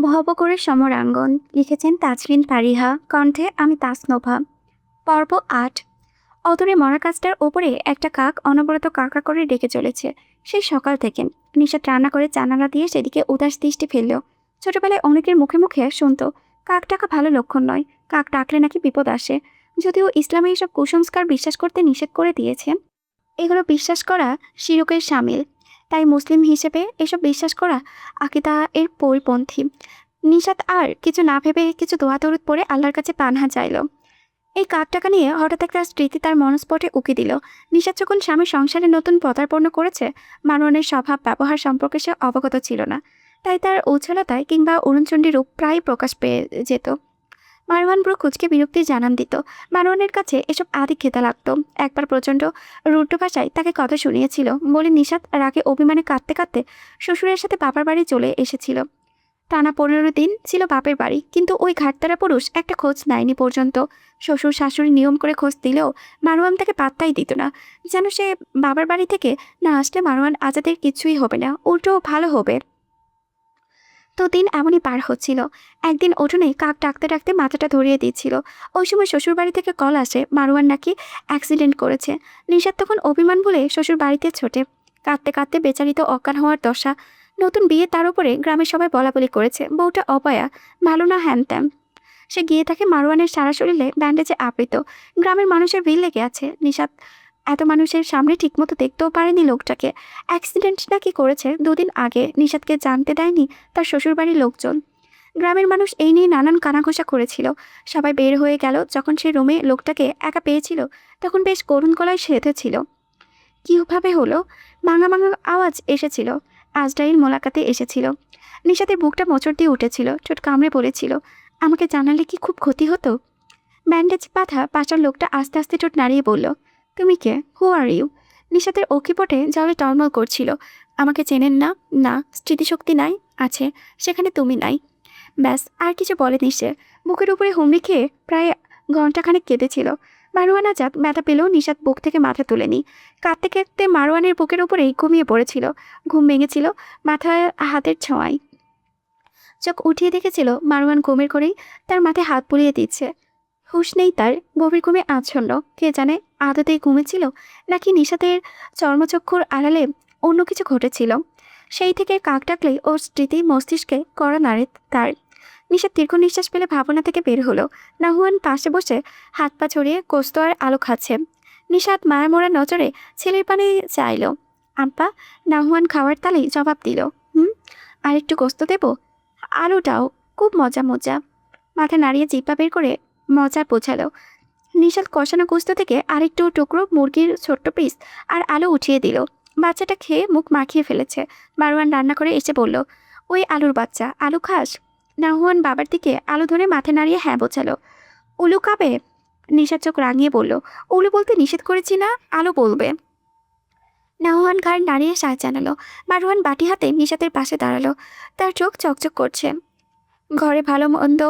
ভব করে সমরাঙ্গন লিখেছেন তাজরিন ফারিহা, কণ্ঠে আমি তাসনোভা। পর্ব ৮। অদূরে মরা গাছটার ওপরে একটা কাক অনবরত কাকা করে ডেকে চলেছে। সেই সকাল থেকে নিশাত রান্না করে জানালা দিয়ে সেদিকে উদাস দৃষ্টি ফেলল। ছোটবেলায় অনেকের মুখে মুখে শুনতো কাক ডাকা ভালো লক্ষণ নয়, কাক ডাকলে নাকি বিপদ আসে। যদিও ইসলামে এসব কুসংস্কার বিশ্বাস করতে নিষেধ করে দিয়েছে, এগুলো বিশ্বাস করা শিরকের শামিল। তাই মুসলিম হিসেবে এসব বিশ্বাস করা আকিদা এর পরিপন্থী। নিশাত আর কিছু না ভেবে কিছু দোয়া দরুদ পড়ে আল্লাহর কাছে পানহা চাইল। এই কাক টাকা নিয়ে হঠাৎ একটা স্মৃতি তার মনস্পটে উকি দিল। নিশাত যখন স্বামীর সংসারে নতুন পদার্পণ করেছে, মারওয়ানের স্বভাব ব্যবহার সম্পর্কে সে অবগত ছিল না। তাই তার ঔচ্ছলতায় কিংবা অরুণচণ্ডী রূপ প্রায় প্রকাশ পেয়ে যেত। মারওয়ান ব্রু কুচকে বিরক্তির জানান দিত। মারওয়ানের কাছে এসব আদি খেতা লাগতো। একবার প্রচণ্ড রুদ্র ভাষায় তাকে কথা শুনিয়েছিল বলে নিশাত রাগে অভিমানে কাঁদতে কাঁদতে শ্বশুরের সাথে বাবার বাড়ি চলে এসেছিল। টানা 15 দিন ছিল বাপের বাড়ি, কিন্তু ওই ঘাটতারা পুরুষ একটা খোঁজ নেয়নি পর্যন্ত। শ্বশুর শাশুড়ি নিয়ম করে খোঁজ দিলেও মারওয়ান তাকে পাত্তাই দিত না। যেন সে বাবার বাড়ি থেকে না আসলে মারওয়ান আজাদের কিছুই হবে না, উল্টো ভালো হবে। তো দিন এমনই পার হচ্ছিল। একদিন উঠোনে কাক ডাকতে ডাকতে মাথাটা ধরিয়ে দিচ্ছিল। ওই সময় শ্বশুর বাড়ি থেকে কল আসে মারওয়ান নাকি অ্যাক্সিডেন্ট করেছে। নিশাত তখন অভিমান বলে শ্বশুর বাড়িতে ছোটে। কাঁদতে কাঁদতে বেচারিত অজ্ঞান হওয়ার দশা। নতুন বিয়ে, তার উপরে গ্রামের সবাই বলাবলি করেছে বউটা অপয়া, ভালো না হ্যান ত্যান। সে গিয়ে থাকে মারওয়ানের সারা শরীরে ব্যান্ডেজে আবৃত। গ্রামের মানুষের ভিড় লেগে আছে। নিশাত এত মানুষের সামনে ঠিকমতো দেখতেও পারেনি লোকটাকে। অ্যাক্সিডেন্ট নাকি করেছে 2 দিন আগে, নিশাতকে জানতে দেয়নি তার শ্বশুরবাড়ির লোকজন। গ্রামের মানুষ এই নিয়ে নানান কানাঘোষা করেছিল। সবাই বের হয়ে গেল। যখন সে রুমে লোকটাকে একা পেয়েছিল তখন বেশ করুণ গলায় সেধেছিল। কীভাবে হলো? ভাঙা ভাঙা আওয়াজ এসেছিল। আজরাইল মোলাকাতে এসেছিল। নিশাতের বুকটা মোচড় দিয়ে উঠেছিল, ঠোঁট কামড়ে পড়েছিল। আমাকে জানালে কি খুব ক্ষতি হতো? ব্যান্ডেজ বাঁধা পাশার লোকটা আস্তে আস্তে ঠোঁট নাড়িয়ে বলল, তুমি কে? হু আর ইউ? নিশাতের অক্ষিপটে জলে টলমল করছিল। আমাকে চেনেন না? না। স্মৃতিশক্তি নাই? আছে, সেখানে তুমি নাই। ব্যাস, আর কিছু বলেনি সে। বুকের উপরে হুমড়ি খেয়ে প্রায় ঘন্টাখানেক কেঁদেছিল। মারওয়ান আজাদ ব্যথা পেলেও নিশাত বুক থেকে মাথা তুলেনি। কাঁদতে কাঁদতে মারওয়ানের বুকের উপরেই ঘুমিয়ে পড়েছিল। ঘুম ভেঙেছিল মাথায় হাতের ছোঁয়ায়। চোখ উঠিয়ে দেখেছিল মারওয়ান ঘুমের করেই তার মাথায় হাত বুলিয়ে দিচ্ছে। হুঁশ নেই তার, গভীর ঘুমে আচ্ছন্ন। কে জানে আদতেই ঘুমেছিল নাকি নিশাতের চর্মচক্ষুর আড়ালে অন্য কিছু ঘটেছিল। সেই থেকে কাক ডাকলেই ওর স্মৃতি মস্তিষ্কে কড়া নাড়ে তার। নিশাত দীর্ঘ নিঃশ্বাস পেলে ভাবনা থেকে বের হলো। নাহুয়ান পাশে বসে হাত পা ছড়িয়ে কোস্ত আর আলু খাচ্ছে। নিশাত মায়া মোড়া নজরে ছেলের পানে চাইল। আব্বা? নাহুয়ান খাওয়ার তালেই জবাব দিল, হুম। আর একটু গোস্ত দেব? আলুটাও খুব মজা মজা। মাথা নাড়িয়ে জিব্বা বের করে মজা বোঝালো। নিশাত কষানো গোস্ত থেকে আরেকটু টুকরো মুরগির ছোট্ট পিস আর আলু উঠিয়ে দিল। বাচ্চাটা খেয়ে মুখ মাখিয়ে ফেলেছে। মারওয়ান রান্না করে এসে বলল, ওই আলুর বাচ্চা, আলু খাস? নাহুয়ান বাবার দিকে আলু ধরে মাথা নাড়িয়ে হ্যাঁ বোঝালো। উলু খাবে? নিশাত চোখ রাঙিয়ে বলল, উলু বলতে নিষেধ করেছি না, আলু বলবে। নাহুয়ান ঘাড় নাড়িয়ে সায় জানালো। মারওয়ান বাটি হাতে নিশাতের পাশে দাঁড়ালো। তার চোখ চকচক করছে। ঘরে ভালো মন্দ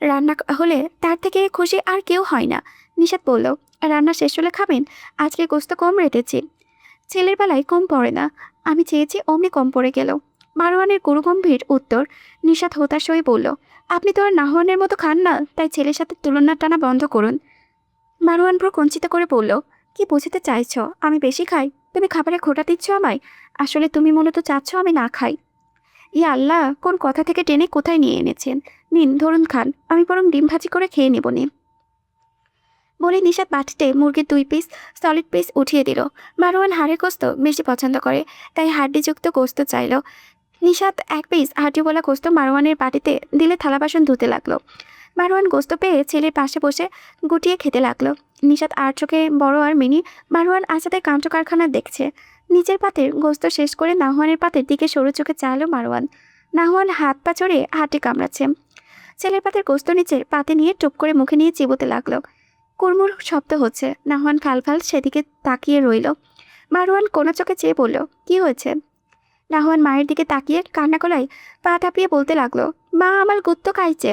রান্না হলে তার থেকে খুশি আর কেউ হয় না। নিশাত বলল, রান্না শেষ হলে খাবেন? আজকে গোস্ত কম রেঁধেছি। ছেলের বেলায় কম পড়ে না। আমি চেয়েছি অমনি কম পড়ে গেল। মারওয়ানের গুরুগম্ভীর উত্তর। নিশাত হতাশ হয়ে বলল, আপনি তো আর নাহওয়ানের মতো খান না, তাই ছেলের সাথে তুলনা টানা বন্ধ করুন। মারওয়ান প্রকঞ্চিত করে বলল, কি বোঝাতে চাইছ? আমি বেশি খাই? তুমি খাবারে খোটা দিচ্ছ আমায়? আসলে তুমি মূলত চাচ্ছ আমি না খাই। ইয়া আল্লাহ, কোন কথা থেকে টেনে কোথায় নিয়ে এনেছেন। নিন ধরুন খান, আমি বরং ডিম ভাজি করে খেয়ে নেব নি। বলে নিশাত বাটিতে মুরগির 2 পিস সলিড পিস উঠিয়ে দিল। মারওয়ান হাড়ের গোস্ত বেশি পছন্দ করে, তাই হাড্ডিযুক্ত গোস্ত চাইল। নিশাত 1 পিস হাড্ডিওয়ালা গোস্ত মারওয়ানের বাটিতে দিলে থালা বাসন ধুতে লাগলো। মারওয়ান গোস্ত পেয়ে ছেলের পাশে বসে গুটিয়ে খেতে লাগলো। নিশাত আর চোখে বড় আর মিনি মারওয়ান আসাদের কাণ্ড কারখানা দেখছে। নিজের পাতের গোস্ত শেষ করে নাহওয়ানের পাতের দিকে সরু চোখে চাইলো মারওয়ান। নাহওয়ান হাত পা চড়ে হাঁটি কামড়াচ্ছে। ছেলের পাতের গোস্ত নিচে পাতে নিয়ে টুপ করে মুখে নিয়ে চিবোতে লাগলো। কুড়মুড় শব্দ হচ্ছে। নাহওয়ান খাল সেদিকে তাকিয়ে রইল। মারওয়ান কোনা চোখে চেয়ে বলল, কি হয়েছে? নাহওয়ান মায়ের দিকে তাকিয়ে কান্না গলায় পা টাপিয়ে বলতে লাগলো, মা আমার গুত্ত খাইছে।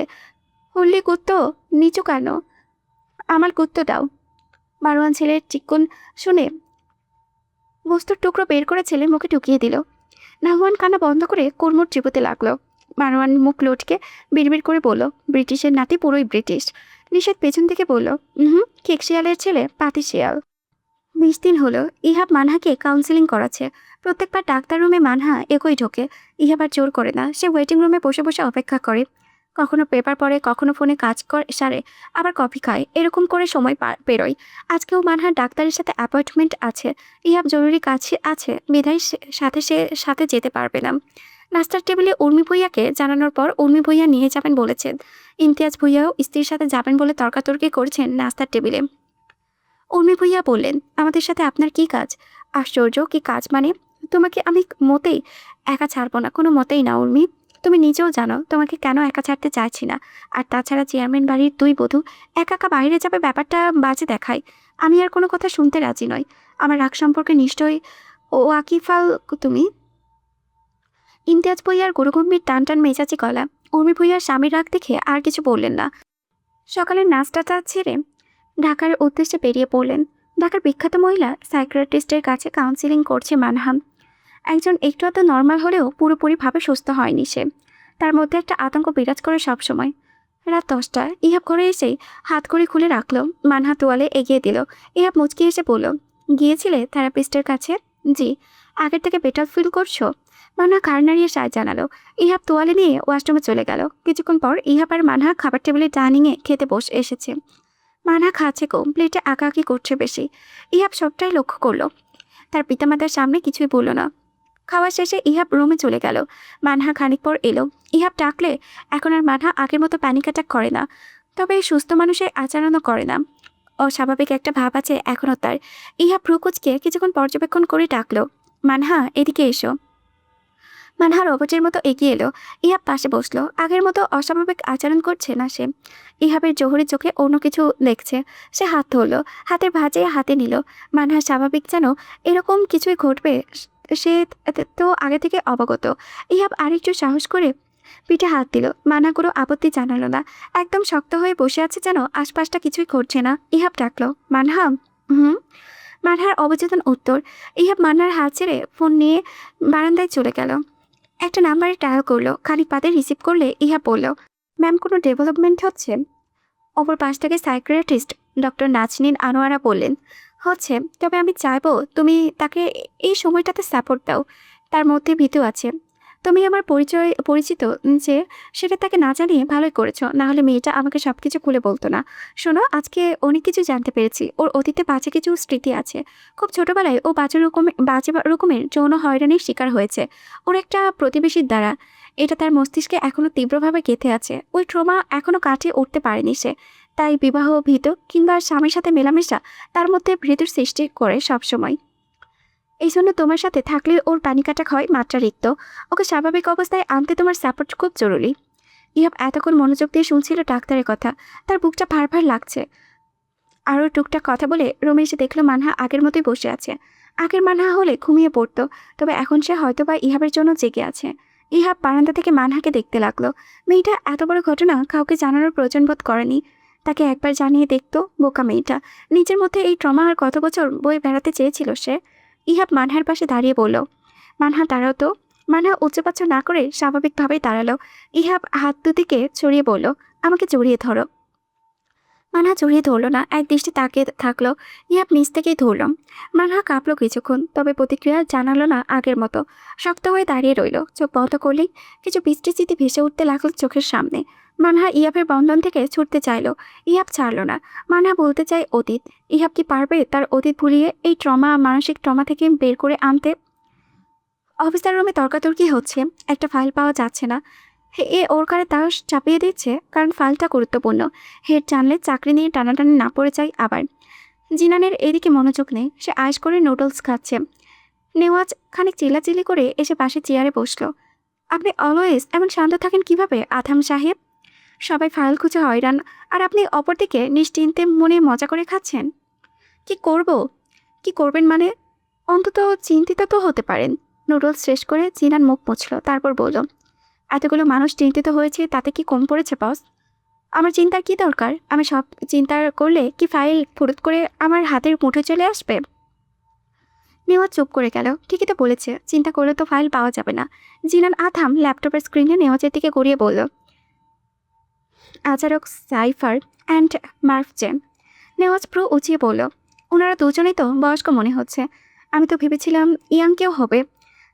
হুল্লি গুত্ত? নিচু কেন? আমার গুত্ত দাও। মারওয়ান ছেলের চিক্কন শুনে বস্তুর টুকরো বের করে ছেলের মুখে ঢুকিয়ে দিল। নাহওয়ান কান্না বন্ধ করে কুড়মুড় চিবোতে লাগলো। মারওয়ান মুখ লটকে বিড়বিড় করে বলল, ব্রিটিশের নাতি পুরোই ব্রিটিশ। নিষাদ পেছন থেকে বলল, হুম, কেক শিয়ালের ছেলে পাতি শিয়াল। 20 দিন হলো ইহাব মানহাকে কাউন্সিলিং করাচ্ছে। প্রত্যেকবার ডাক্তার রুমে মানহা একই ঢোকে। ইহাব আর জোর করে না, সে ওয়েটিং রুমে বসে বসে অপেক্ষা করে। কখনো পেপার পড়ে, কখনো ফোনে কাজ সারে, আবার কফি খায়। এরকম করে সময় পেরোয়। আজকেও মানহার ডাক্তারের সাথে অ্যাপয়েন্টমেন্ট আছে। ইহাব জরুরি কাজ আছে বিধায় সাথে যেতে পারবে না। নাস্তার টেবিলে উর্মি ভূঁইয়াকে জানানোর পর উর্মি ভূঁইয়া নিয়ে যাবেন বলেছেন। ইমতিয়াজ ভূঁইয়াও স্ত্রীর সাথে যাবেন বলে তর্কাতর্কি করছেন নাস্তার টেবিলে। উর্মি ভূঁইয়া বললেন, আমাদের সাথে আপনার কি কাজ? আশ্চর্য, কি কাজ মানে? তোমাকে আমি মোটেই একা ছাড়বো না, কোনো মতেই না উর্মি। তুমি নিজেও জানো তোমাকে কেন একা ছাড়তে চাইছি না। আর তাছাড়া চেয়ারম্যান বাড়ির 2 বধূ একা একা বাইরে যাবে, ব্যাপারটা বাজে দেখায়। আমি আর কোনো কথা শুনতে রাজি নই। আমার রাগ সম্পর্কে নিশ্চয়ই ওয়াকিফাল তুমি। ইমতিয়াজ ভূঁইয়ার গুরুগম্ভীর টান টান মেজাজি গলা। উর্মি ভূঁইয়ার স্বামীর রাগ দেখে আর কিছু বললেন না। সকালের নাস্তাটা ছেড়ে ঢাকার উদ্দেশ্যে বেরিয়ে পড়লেন। ঢাকার বিখ্যাত মহিলা সাইকিয়াট্রিস্টের কাছে কাউন্সিলিং করছে মানহাম। একজন একটু আধটু নর্মাল হলেও পুরোপুরিভাবে সুস্থ হয়নি সে। তার মধ্যে একটা আতঙ্ক বিরাজ করে সবসময়। রাত 10টা ইহাব ঘরে এসেই হাত করে খুলে রাখলো। মানহা তোয়ালে এগিয়ে দিল। ইহাব মুচকি এসে বলল, গিয়েছিলে থেরাপিস্টের কাছে? জি। আগের থেকে বেটার ফিল করছো? মানহা ঘাড় নাড়িয়ে সায় জানালো। ইহাব তোয়ালে নিয়ে ওয়াশরুমে চলে গেল। কিছুক্ষণ পর ইহাব আর মানহা খাবার টেবিলে ডাইনিংয়ে খেতে বসে এসেছে। মানহা খাচ্ছে কম, প্লেটে আঁকাআঁকি করছে বেশি। ইহাব সবটাই লক্ষ্য করলো। তার পিতামাতার সামনে কিছুই বলল না। খাওয়া শেষে ইহাব রুমে চলে গেল। মানহা খানিক পর এলো। ইহাব ডাকলে এখন আর মানহা আগের মতো প্যানিক অ্যাটাক করে না। তবে সুস্থ মানুষের আচরণও করে না। অস্বাভাবিক একটা ভাব আছে এখনও তার। ইহাব ভ্রুকুচকে কিছুক্ষণ পর্যবেক্ষণ করে ডাকলো, মানহা এদিকে এসো। মানহার রোবটের মতো এগিয়ে এলো। ইহাব পাশে বসলো। আগের মতো অস্বাভাবিক আচরণ করছে না সে। ইহাবের জোহরি চোখে অন্য কিছু দেখছে। সে হাত ধরলো, হাতের ভাঁজে হাতে নিল। মানহা স্বাভাবিক যেন এরকম কিছুই ঘটবে সে তো আগে থেকে অবগত। ইহাব আরেকটু সাহস করে পিঠে হাত দিল। মানহা কোনো আপত্তি জানালো না, একদম শক্ত হয়ে বসে আছে যেন আশপাশটা কিছুই ঘটছে না। ইহাব ডাকলো, মানহা। হুম। মানহার অবচেতন উত্তর। ইহাব মানহার হাত ছেড়ে ফোন নিয়ে বারান্দায় চলে গেল। একটা নাম্বারে ডায়াল করলো। খানিক বাদে রিসিভ করলে ইহাব বলল, ম্যাম কোনো ডেভেলপমেন্ট হচ্ছে? অপর পাশ থেকে সাইকিয়াট্রিস্ট ডক্টর নাজনীন আনোয়ারা বললেন, হচ্ছে, তবে আমি চাইবো তুমি তাকে এই সময়টাতে সাপোর্ট দাও। তার মধ্যে ভীতু আছে। তুমি আমার পরিচিত যে, সেটা তাকে না জানিয়ে ভালোই করেছো। না হলে মেয়েটা আমাকে সব কিছু খুলে বলতো না। শোনো, আজকে অনেক কিছু জানতে পেরেছি। ওর অতীতে বাজে কিছু স্মৃতি আছে। খুব ছোটবেলায় ও বাজে রকমের যৌন হয়রানির শিকার হয়েছে ওর একটা প্রতিবেশীর দ্বারা। এটা তার মস্তিষ্কে এখনো তীব্রভাবে গেঁথে আছে। ওই ট্রমা এখনো কাটিয়ে উঠতে পারেনি সে। তাই বিবাহ ভীত কিংবা স্বামীর সাথে মেলামেশা তার মধ্যে ভীতির সৃষ্টি করে সবসময়। এই জন্য তোমার সাথে থাকলে ওর প্যানিক অ্যাটাক হয় মাত্রাতিরিক্ত। ওকে স্বাভাবিক অবস্থায় আনতে তোমার সাপোর্ট খুব জরুরি। ইহাব এতক্ষণ মনোযোগ দিয়ে শুনছিল ডাক্তারের কথা। তার বুকটা ভার ভার লাগছে। আরও টুকটাক কথা বলে রুমে এসে দেখলো মানহা আগের মতোই বসে আছে। আগের মানহা হলে ঘুমিয়ে পড়তো, তবে এখন সে হয়তোবা ইহাবের জন্য জেগে আছে। ইহাব বারান্দা থেকে মানহাকে দেখতে লাগলো। মেয়েটা এত বড় ঘটনা কাউকে জানানোর প্রয়োজন বোধ করেনি। তাকে একবার জানিয়ে দেখতো, বোকা মেয়েটা। নিজের মধ্যে এই ট্রমা আর কত বছর বয়ে বেড়াতে চেয়েছিল সে। ইহাব মানহার পাশে দাঁড়িয়ে বলল, মানহা দাঁড়াও তো। মানহা উচ্চবাচ্য না করে স্বাভাবিকভাবেই দাঁড়ালো। ইহাব হাত দুদিকে ছড়িয়ে বলল, আমাকে জড়িয়ে ধরো। মানহা জড়িয়ে ধরল না, এক দৃষ্টি তাকিয়ে থাকলো। ইহাব নিজ থেকেই ধরল। মানহা কাঁপলো কিছুক্ষণ, তবে প্রতিক্রিয়া জানালো না আগের মতো। শক্ত হয়ে দাঁড়িয়ে রইল। চোখ বন্ধ করলেই কিছু বৃষ্টি স্মৃতি ভেসে উঠতে লাগলো চোখের সামনে। মানহা ইহাবের বন্ধন থেকে ছুটতে চাইল। ইহাব ছাড়ল না। মানহা বলতে চায় অতীত। ইহাব কি পারবে তার অতীত ভুলিয়ে এই মানসিক ট্রমা থেকে বের করে আনতে? অফিসার রুমে তর্কাতর্কি হচ্ছে। একটা ফাইল পাওয়া যাচ্ছে না। ওর কারে তাও চাপিয়ে দিচ্ছে, কারণ ফাইলটা গুরুত্বপূর্ণ। হেড জানলে চাকরি নিয়ে টানাটানি না পড়ে যায় আবার। জিনানের এদিকে মনোযোগ নেই। সে আয়েশ করে নুডলস খাচ্ছে। নেওয়াজ খানিক চিল্লাচিল্লি করে এসে পাশে চেয়ারে বসলো। আপনি অলওয়েজ এমন শান্ত থাকেন কিভাবে আথাম সাহেব? সবাই ফাইল খুঁজে হয়রান, আর আপনি অপরদিকে নিশ্চিন্তে মনে মজা করে খাচ্ছেন। কি করব? কি করবেন মানে? অন্তত চিন্তিত তো হতে পারেন। নুডলস শেষ করে জিনান মুখ মুছল, তারপর বলল, এতগুলো মানুষ চিন্তিত হয়েছে, তাতে কি কম পড়েছে বস? আমার চিন্তার কি দরকার? আমি সব চিন্তা করলে কি ফাইল ফুরুত করে আমার হাতের মুঠে চলে আসবে? নেওয়া চুপ করে গেল। ঠিকই তো বলেছে, চিন্তা করলে তো ফাইল পাওয়া যাবে না। জিনান আথাম ল্যাপটপের স্ক্রিনে নেওয়াজের দিকে গড়িয়ে বলল, আচারক সাইফার অ্যান্ড মার্ফজেন। নেওয়াজ প্রো উঁচিয়ে বলল, ওনারা দুজনেই তো বয়স্ক মনে হচ্ছে। আমি তো ভেবেছিলাম ইয়াং কেউ হবে।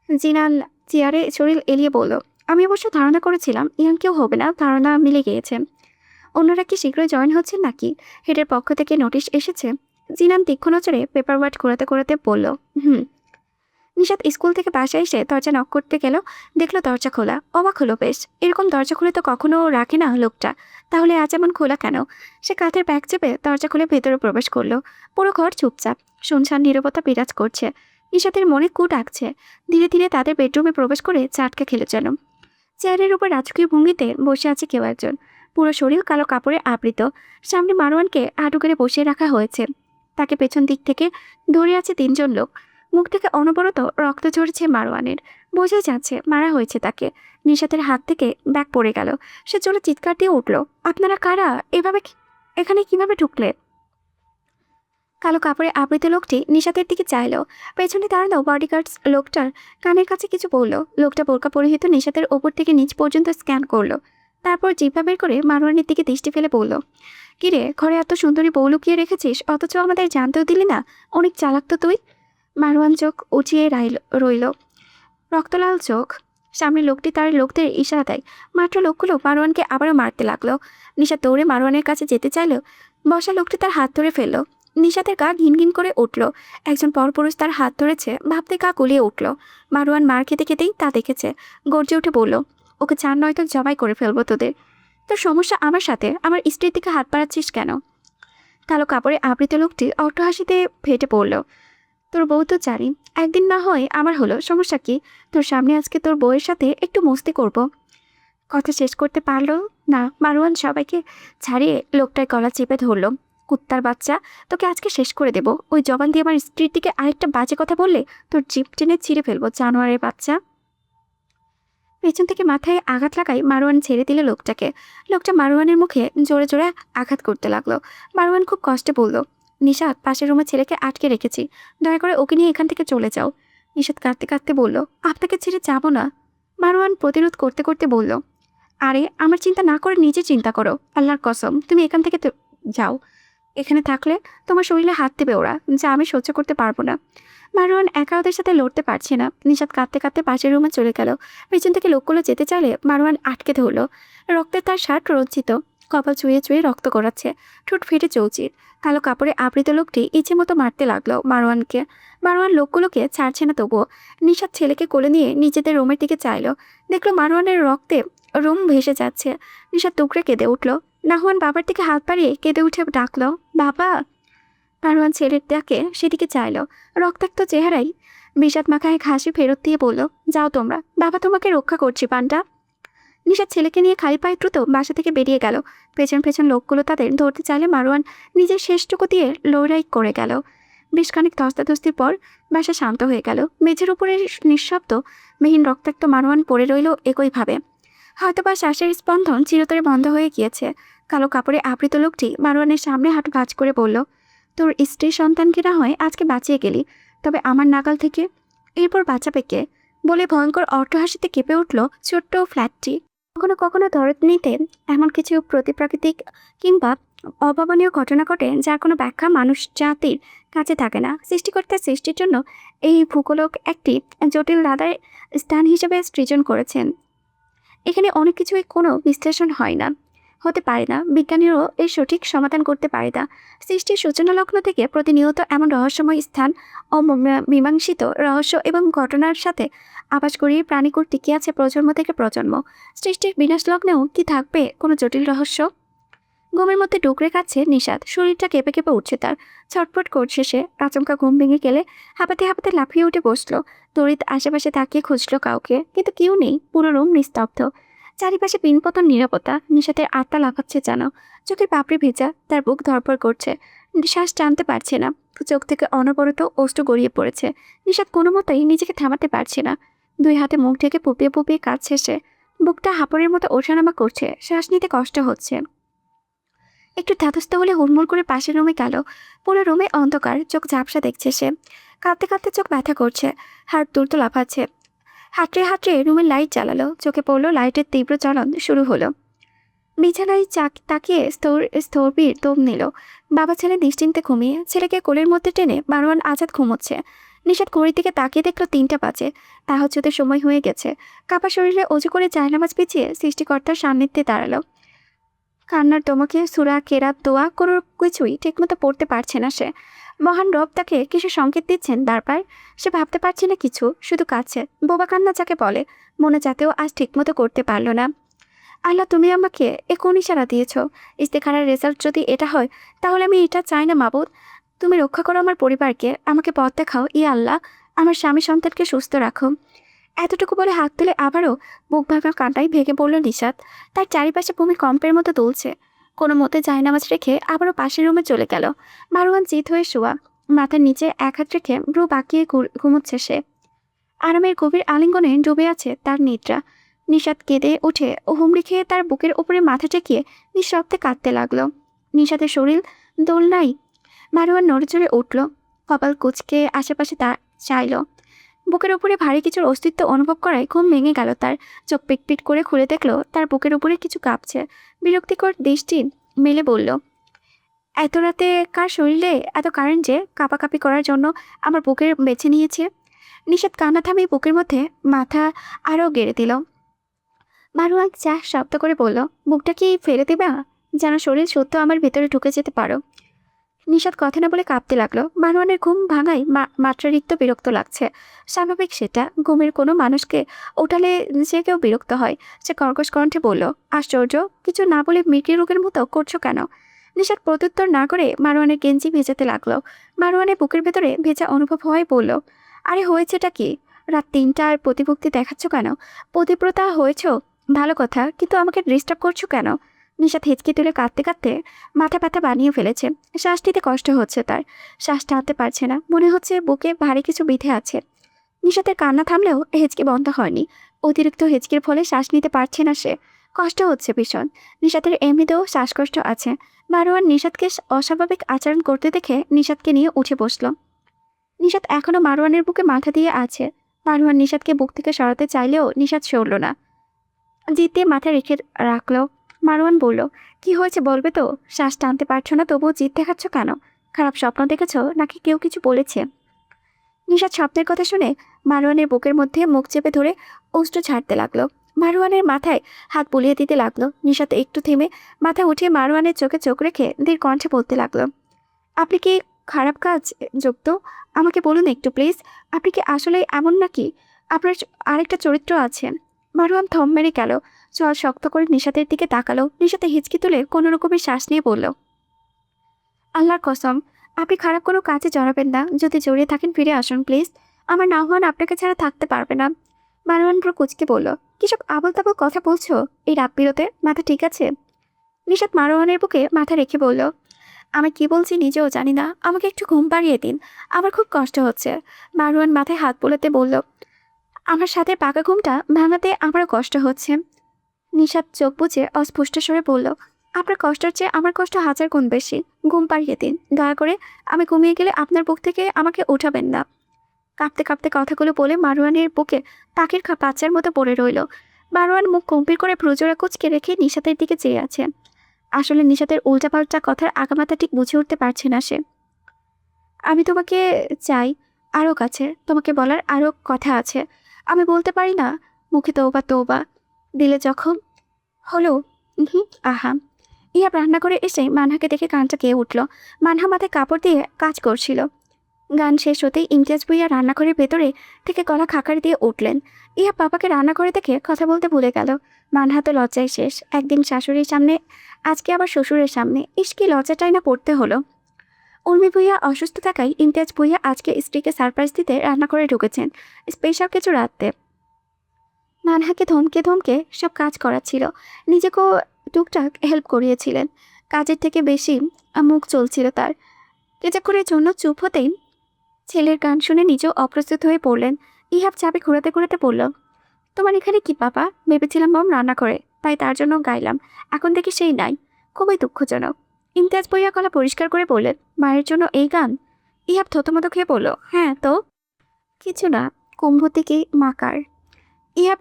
জিনাল চেয়ারে শরীর এলিয়ে বলল, আমি অবশ্য ধারণা করেছিলাম ইয়াং কেউ হবে না, ধারণা মিলে গিয়েছে। অন্যরা কি শীঘ্রই জয়েন হচ্ছেন নাকি? হেডের পক্ষ থেকে নোটিশ এসেছে? জিনান তীক্ষ্ণ নজরে পেপার ওয়ার্ড ঘোরাতে ঘোরাতে বলল, হুম। নিশাত স্কুল থেকে বাসায় এসে দরজা নক করতে গেল, দেখলো দরজা খোলা। অবাক হলো বেশ, এরকম দরজা খুলে তো কখনো রাখে না লোকটা, তাহলে আজ এমন খোলা কেন? সে কাঁধের ব্যাগ চেপে দরজা খুলে ভেতরে প্রবেশ করলো। পুরো ঘর চুপচাপ, শুনশান নীরবতা বিরাজ করছে। নিশাতের মনে কু ডাকছে। ধীরে ধীরে তাদের বেডরুমে প্রবেশ করে চাটকা খেলো যেন। চেয়ারের উপর রাজকীয় ভঙ্গিতে বসে আছে কেউ একজন, পুরো শরীর কালো কাপড়ে আবৃত। সামনে মারোয়ানকে হাঁটু করে বসিয়ে রাখা হয়েছে, তাকে পেছন দিক থেকে ধরে আছে তিনজন লোক। মুখ থেকে অনবরত রক্ত ঝরছে মারোয়ানের, বোঝা যাচ্ছে মারা হয়েছে তাকে। নিশাতের হাত থেকে ব্যাগ পড়ে গেল। সে জোরে চিৎকার দিয়ে উঠল, আপনারা কারা? এখানে কিভাবে ঢুকলে? কালো কাপড়ে আবৃত লোকটি নিশাতের দিকে চাইল। পেছনে দাঁড়ানো বডিগার্ডস লোকটার কানের কাছে কিছু বলল। লোকটা বোরকা পরিহিত নিশাতের ওপর থেকে নিচ পর্যন্ত স্ক্যান করলো, তারপর জিহ্বা বের করে মারোয়ানের দিকে দৃষ্টি ফেলে বলল, কিরে, ঘরে এত সুন্দরী বউ লুকিয়ে রেখেছিস, অথচ আমাদের জানতেও দিলি না? অনেক চালাক তো তুই। মারোয়ান চোখ উঁচিয়ে রইল, রক্তলাল চোখ। সামনে লোকটি তার লোকদের ইশারা দেয়। মাত্র লোকগুলো মারোয়ানকে আবারও মারতে লাগলো। নিশাত দৌড়ে মারোয়ানের কাছে যেতে চাইল, বসা লোকটি তার হাত ধরে ফেলল। নিশাতের গা ঘিন ঘিন করে উঠল। একজন পরপুরুষ তার হাত ধরেছে, ভাবতে গা গুলিয়ে উঠল। মারোয়ান মার খেতে খেতেই তা দেখেছে, গর্জে উঠে বলল, ওকে চান নয়তো জবাই করে ফেলবো তোদের। তোর সমস্যা আমার সাথে, আমার স্ত্রীর দিকে হাত বাড়াচ্ছিস কেন? কালো কাপড়ে আবৃত লোকটি অট্টহাসিতে ফেটে পড়ল, তোর বউ তো জানি, একদিন না হয় আমার হলো, সমস্যা কি? তোর সামনে আজকে তোর বউয়ের সাথে একটু মস্তি করব। কথা শেষ করতে পারলো না মারোয়ান সবাইকে ছাড়িয়ে লোকটার গলা চেপে ধরল, কুত্তার বাচ্চা, তোকে আজকে শেষ করে দেব। ওই জবান দিয়ে আমার স্ত্রীর দিকে আরেকটা বাজে কথা বললে তোর জিভ টেনে ছিঁড়ে ফেলবো, জানোয়ারের বাচ্চা। পেছন থেকে মাথায় আঘাত লাগাই মারোয়ান ছেড়ে দিল লোকটাকে। লোকটা মারোয়ানের মুখে জোরে জোরে আঘাত করতে লাগলো। মারোয়ান খুব কষ্টে বলল, নিশাত, পাশের রুমে ছেলেকে আটকে রেখেছি, দয়া করে ওকে নিয়ে এখান থেকে চলে যাও। নিশাত কাঁদতে কাঁদতে বলল, আপনাকে ছেড়ে যাব না। মারোয়ান প্রতিরোধ করতে করতে বলল, আরে আমার চিন্তা না করে নিজে চিন্তা করো, আল্লাহর কসম তুমি এখান থেকে যাও। এখানে থাকলে তোমার শরীরে হাত দেবে ওরা, যা আমি সহ্য করতে পারবো না। মারোয়ান একা ওদের সাথে লড়তে পারছে না। নিশাত কাঁদতে কাঁদতে পাশের রুমে চলে গেল। পেছন থেকে লোকগুলো যেতে চাইলে মারোয়ান আটকে ধরল। রক্তের তার শার্ট রঞ্জিত, কপাল চুয়ে চুয়ে রক্ত গড়াচ্ছে, ঠোঁট ফেটে চৌচির। কালো কাপড়ে আবৃত লোকটি ইচ্ছে মতো মারতে লাগলো মারোয়ানকে। মারোয়ান লোকগুলোকে ছাড়ছে না তবুও। নিশাত ছেলেকে কোলে নিয়ে নিজেদের রুমের দিকে চাইলো, দেখলো মারোয়ানের রক্তে রুম ভেসে যাচ্ছে। নিশাত টুকরে কেঁদে উঠল। নাহুয়ান বাবার দিকে হাত বাড়িয়ে কেঁদে উঠে ডাকলো, বাবা। মারোয়ান ছেলের ডাকে সেদিকে চাইল। রক্তাক্ত চেহারায় বিষাদ মাখায় এক হাসি ফেরত দিয়ে বলল, যাও তোমরা, বাবা তোমাকে রক্ষা করছি পান্ডা। নিশাদ ছেলেকে নিয়ে খালি পায়ে দ্রুত বাসা থেকে বেরিয়ে গেল। পেছন পেছন লোকগুলো তাদের ধরতে চাইলে মারোয়ান নিজের শেষটুকু দিয়ে লড়াই করে গেল। বেশ খানিক ধস্তাধস্তির পর বাসা শান্ত হয়ে গেল। মেঝের উপরে নিঃশব্দ মেহিন রক্তাক্ত মারোয়ান পড়ে রইল একইভাবে। হয়তোবা শ্বাসের স্পন্দন চিরতরে বন্ধ হয়ে গিয়েছে। কালো কাপড়ে আবৃত লোকটি মারোয়ানের সামনে হাঁটু ভাঁজ করে বলল, তোর স্ত্রী সন্তানকে না হয় আজকে বাঁচিয়ে গেলি, তবে আমার নাগাল থেকে এরপর বাঁচাবে কে? বলে ভয়ঙ্কর অট্টহাসিতে কেঁপে উঠল ছোট্ট ফ্ল্যাটটি। কখনো কখনো ধরনীতে এমন কিছু প্রতিপ্রাকৃতিক কিংবা অভাবনীয় ঘটনা ঘটে যার কোনো ব্যাখ্যা মানুষ জাতির কাছে থাকে না। সৃষ্টিকর্তার সৃষ্টির জন্য এই ভূগোলক একটি জটিল ধাঁধার স্থান হিসেবে সৃজন করেছেন। এখানে অনেক কিছুই কোনো বিশ্লেষণ হয় না, হতে পারে না, বিজ্ঞানীরাও এর সঠিক সমাধান করতে পারে না। সৃষ্টির সূচনা লগ্ন থেকে প্রতিনিয়ত এমন রহস্যময় স্থান, অমীমাংসিত রহস্য এবং ঘটনার সাথে আবাস করিয়ে প্রাণীকুল টিকে আছে প্রজন্ম থেকে প্রজন্ম। সৃষ্টির বিনাশ লগ্নেও কি থাকবে কোনো জটিল রহস্য? ঘুমের মধ্যে ডুকরে খাচ্ছে নিশাত, শরীরটা কেঁপে কেঁপে উঠছে তার, ছটফট করছে সে। আচমকা ঘুম ভেঙে গেলে হাঁপাতে হাঁপাতে লাফিয়ে উঠে বসলো। তড়িৎ আশেপাশে তাকিয়ে খুঁজলো কাউকে, কিন্তু কেউ নেই। পুরো রুম নিস্তব্ধ, চারিপাশে পিনপতন নীরবতা। নিশাতের আত্মা লাফাচ্ছে যেন, চোখের পাপড়ি ভেজা, তার বুক ধরপড় করছে, শ্বাস টানতে পারছে না। চোখ থেকে অনবরত অশ্রু গড়িয়ে পড়েছে। নিশাত কোনো মতেই নিজেকে থামাতে পারছে না। দুই হাতে মুখ ঢেকে পুপিয়ে পুপিয়ে কাঁদছে সে। বুকটা হাঁপড়ের মতো ওঠানামা করছে, শ্বাস নিতে কষ্ট হচ্ছে। একটু ধাতস্থ হলে হুড়মুড় করে পাশের রুমে গেল। পুরো রুমে অন্ধকার, চোখ ঝাপসা দেখছে সে। কাঁদতে কাঁদতে চোখ ব্যথা করছে, হাত দ্রুত লাফাচ্ছে। হাতড়ে হাতড়ে রুমের লাইট জ্বালালো, চোখে পড়লো লাইটের তীব্র জ্বলন শুরু হলো। বিছানায় তাকিয়ে স্থবির দম নিল। বাবা ছেলে নিশ্চিন্তে ঘুমিয়ে, ছেলেকে কোলের মধ্যে টেনে মারওয়ান আজাদ ঘুমোচ্ছে। নিশাত ঘড়ির দিকে তাকিয়ে দেখলো 3টা বাজে। তাহাজ্জুদের সময় হয়ে গেছে। কাপা শরীরে অজু করে জায়নামাজ পিছিয়ে সৃষ্টিকর্তার সান্নিধ্যে দাঁড়ালো। কান্নার তোমাকে সূরা, কেরাত, দোয়া কোনো কিছুই ঠিকমতো পড়তে পারছে না সে। মহান রব তাকে কিছু সংকেত দিচ্ছেন বারবার। সে ভাবতে পারছে না কিছু, শুধু কাঁদছে। বোবা কান্না যাকে বলে, মনে যাতেও আজ ঠিকমতো করতে পারলো না। আল্লাহ, তুমি আমাকে কোন ইশারা দিয়েছ? ইস্তেখারার রেজাল্ট যদি এটা হয়, তাহলে আমি এটা চাই না মাবুদ। তুমি রক্ষা করো আমার পরিবারকে, আমাকে পথ দেখাও আল্লাহ। আমার স্বামী সন্তানকে সুস্থ রাখো। এতটুকু বলে হাত তুলে আবারও বুক ভাঙা কাঁটাই ভেঙে পড়ল নিশাত। তার চারিপাশে ভূমিকম্পের মতো দুলছে। কোনো মতে জায়নামাজ রেখে আবারও পাশের রুমে চলে গেল। মারওয়ান চিত হয়ে শোয়া, মাথার নিচে এক হাত রেখে ভ্রু বাঁকিয়ে ঘুমোচ্ছে সে। আরামের গভীর আলিঙ্গনে ডুবে আছে তার নিদ্রা। নিশাত কেঁদে উঠে ও হুমড়ি খেয়ে তার বুকের উপরে মাথা টেকিয়ে নিঃশব্দে কাঁদতে লাগলো। নিশাতের শরীর দোলনায়। মারওয়ান নড়েচড়ে উঠল, কপাল কুঁচকে আশেপাশে তা চাইল। বুকের উপরে ভারী কিছুর অস্তিত্ব অনুভব করায় ঘুম ভেঙে গেল তার। চোখ পিটপিট করে খুলে দেখলো তার বুকের উপরে কিছু কাঁপছে। বিরক্তিকর দৃষ্টি মেলে বলল, এত রাতে কার শরীরে এত কারেন্ট যে কাঁপাকাঁপি করার জন্য আমার বুকের বেছে নিয়েছে? নিষাদ কান্না থামিয়ে বুকের মধ্যে মাথা আরও গেড়ে দিল। মারওয়ান চা শব্দ করে বলল, বুকটা কি ফেলে দেবা, যেন শরীর সত্য আমার ভেতরে ঢুকে যেতে পারো। নিষাদ কথা না বলে কাঁপতে লাগলো। মারওয়ানের ঘুম ভাঙাই মাত্রারিক্ত বিরক্ত লাগছে। স্বাভাবিক সেটা, ঘুমের কোনো মানুষকে ওঠালে যে কেউ বিরক্ত হয়। সে কর্কশ কণ্ঠে বলল, আশ্চর্য, কিছু না বলে মৃগী রোগের মতো করছো কেন? নিষাদ প্রত্যুত্তর না করে মারওয়ানের গেঞ্জি ভেজাতে লাগলো। মারওয়ানের বুকের ভেতরে ভেজা অনুভব হয় বলল, আরে হয়েছেটা কি? রাত 3টার প্রতিভক্তি দেখাচ্ছ কেন? পতিব্রতা হয়েছ ভালো কথা, কিন্তু আমাকে ডিস্টার্ব করছো কেন? নিশাত হেঁচকে তুলে কাঁদতে কাঁদতে মাথা ব্যথা বানিয়ে ফেলেছে। শ্বাস নিতে কষ্ট হচ্ছে তার। শ্বাস টানতে পারছে না, মনে হচ্ছে বুকে ভারী কিছু বিঁধে আছে। নিশাতের কান্না থামলেও হেঁচকে বন্ধ হয়নি। অতিরিক্ত হেঁচকির ফলে শ্বাস নিতে পারছে না সে। কষ্ট হচ্ছে ভীষণ। নিশাতের এমনিতেও শ্বাসকষ্ট আছে। মারওয়ান নিশাতকে অস্বাভাবিক আচরণ করতে দেখে নিশাতকে নিয়ে উঠে বসল। নিশাত এখনো মারওয়ানের বুকে মাথা দিয়ে আছে। মারওয়ান নিশাতকে বুক থেকে সরাতে চাইলেও নিশাত সরল না, জিদ দিয়ে মাথা রেখে রাখলো। মারওয়ান বলল, কি হয়েছে বলবে তো? শ্বাস টানতে পারছো না, তবুও জিদ দেখাচ্ছ কেন? খারাপ স্বপ্ন দেখেছো নাকি কেউ কিছু বলেছে? নিশাত স্বপ্নের কথা শুনে মারওয়ানের বুকের মধ্যে মুখ চেপে ধরে অশ্রু ছাড়তে লাগলো। মারওয়ানের মাথায় হাত বুলিয়ে দিতে লাগলো। নিশাত একটু থেমে মাথা উঠিয়ে মারওয়ানের চোখে চোখ রেখে ধীর কণ্ঠে বলতে লাগলো, আপনি কি খারাপ কাজ যুক্ত? আমাকে বলুন একটু প্লিজ, আপনি কি আসলে এমন নাকি আপনার আরেকটা চরিত্র আছে? মারওয়ান থম মেরে গেল, চোয়াল শক্ত করে নিশাতের দিকে তাকালো। নিশাতে হিচকি তুলে কোনো রকমের শ্বাস নিয়ে বলল, আল্লাহর কসম, আপনি খারাপ কোনো কাজে জড়াবেন না। যদি জড়িয়ে থাকেন ফিরে আসুন প্লিজ। আমার না হন আপনাকে ছাড়া থাকতে পারবে না। মারওয়ান পুরো কুচকে বলল, কিসব আবল তাবল কথা বলছো এই রাত বিরতে? মাথা ঠিক আছে? নিশাত মারওয়ানের বুকে মাথা রেখে বলল, আমি কি বলছি নিজেও জানি না, আমাকে একটু ঘুম পাড়িয়ে দিন, আমার খুব কষ্ট হচ্ছে। মারওয়ান মাথায় হাত বোলাতে বলল, আমার সাথে পাকা ঘুমটা ভাঙাতে আমারও কষ্ট হচ্ছে। নিশাত চোখ বুজে অস্পষ্ট স্বরে বলল, আপনার কষ্টের চেয়ে আমার কষ্ট 1000 গুণ বেশি। ঘুম পাড়িয়ে দিন দয়া করে, আমি ঘুমিয়ে গেলে আপনার বুক থেকে আমাকে উঠাবেন না। কাঁপতে কাঁপতে কথাগুলো বলে মারওয়ানের বুকে পাখির বাচ্চার মতো পড়ে রইল। মারওয়ান মুখ গম্ভীর করে ভ্রুজোড়া কুচকে রেখে নিশাতের দিকে চেয়ে আছে। আসলে নিশাতের উল্টাপাল্টা কথার আগামাথা ঠিক বুঝে উঠতে পারছে না সে। আমি তোমাকে চাই, আরও কাছে, তোমাকে বলার আরও কথা আছে, আমি বলতে পারি না। মুখে তৌবা তৌবা, দিলে জখম হলো। আহা। ইয়া রান্না করে এসে মানহাকে দেখে কানটা গেয়ে উঠল। মানহা মাথায় কাপড় দিয়ে কাজ করছিল। গান শেষ হতেই ইমতিয়াজ ভুইয়া রান্নাঘরের ভেতরে থেকে গলা খাকারি দিয়ে উঠলেন। ইয়া বাবাকে রান্নাঘরে দেখে কথা বলতে ভুলে গেল। মানহা তো লজ্জায় শেষ। একদিন শাশুড়ির সামনে, আজকে আবার শ্বশুরের সামনে। ইস, কি লজ্জাটাই না পড়তে হলো। উর্মি ভুইয়া অসুস্থ থাকায় ইমতিয়াজ ভুইয়া আজকে স্ত্রীকে সারপ্রাইজ দিতে রান্নাঘরে ঢুকেছেন, স্পেশাল কিছু রাঁধতে। মানহাকে ধমকে ধমকে সব কাজ করাচ্ছিল, নিজেকেও টুকটাক হেল্প করিয়েছিলেন। কাজের থেকে বেশি মুখ চলছিল তার। কিছুক্ষণের জন্য চুপ হতেই ছেলের গান শুনে নিজেও অপ্রস্তুত হয়ে পড়লেন। ইহাব চাবি ঘোরাতে ঘোরাতে বলল, তোমার এখানে কি পাপা? ভেবেছিলাম মম রান্না করে, তাই তার জন্য গাইলাম, এখন দেখি সেই নাই। খুবই দুঃখজনক। ইমতিয়াজ বইয়া গলা পরিষ্কার করে বললেন, মায়ের জন্য এই গান? ইহাব থতমত খেয়ে বলল, হ্যাঁ তো। কিছু না, কুম্ভ থেকে মাকার। ইহাব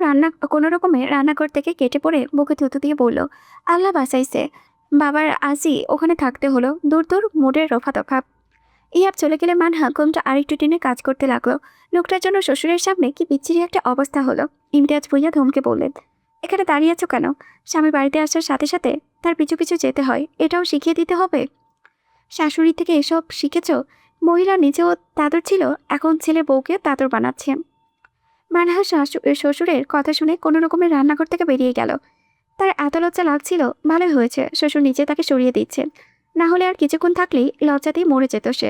কোনো রকমে রান্নাঘর থেকে কেটে পড়ে বুকে থুতু দিয়ে বলল, আল্লাহ বাঁচাইছে, বাবার আজই ওখানে থাকতে হলো, দূর দূর মোড়ের রফা দফা। ইহাব চলে গেলে মানহা ঘুমটা আরেকটু টেনে কাজ করতে লাগলো। লোকটার জন্য শ্বশুরের সামনে কি বিচ্ছিরি একটা অবস্থা হলো। ইমতিয়াজ ভুইয়া ধমকে বললেন, এখানে দাঁড়িয়ে আছো কেন? স্বামী বাড়িতে আসার সাথে সাথে তার পিছু পিছু যেতে হয়, এটাও শিখিয়ে দিতে হবে? শাশুড়ি থেকে এসব শিখেছ? মহিলা নিজেও তাদর ছিল, এখন ছেলে বউকে তাদর বানাচ্ছে। মানহা শ্বশুরের কথা শুনে কোনো রকমের রান্নাঘর থেকে বেরিয়ে গেল। তার এত লজ্জা লাগছিল, ভালোই হয়েছে শ্বশুর নিজে তাকে সরিয়ে দিচ্ছেন, না হলে আর কিছুক্ষণ থাকলেই লজ্জাতেই মরে যেত সে।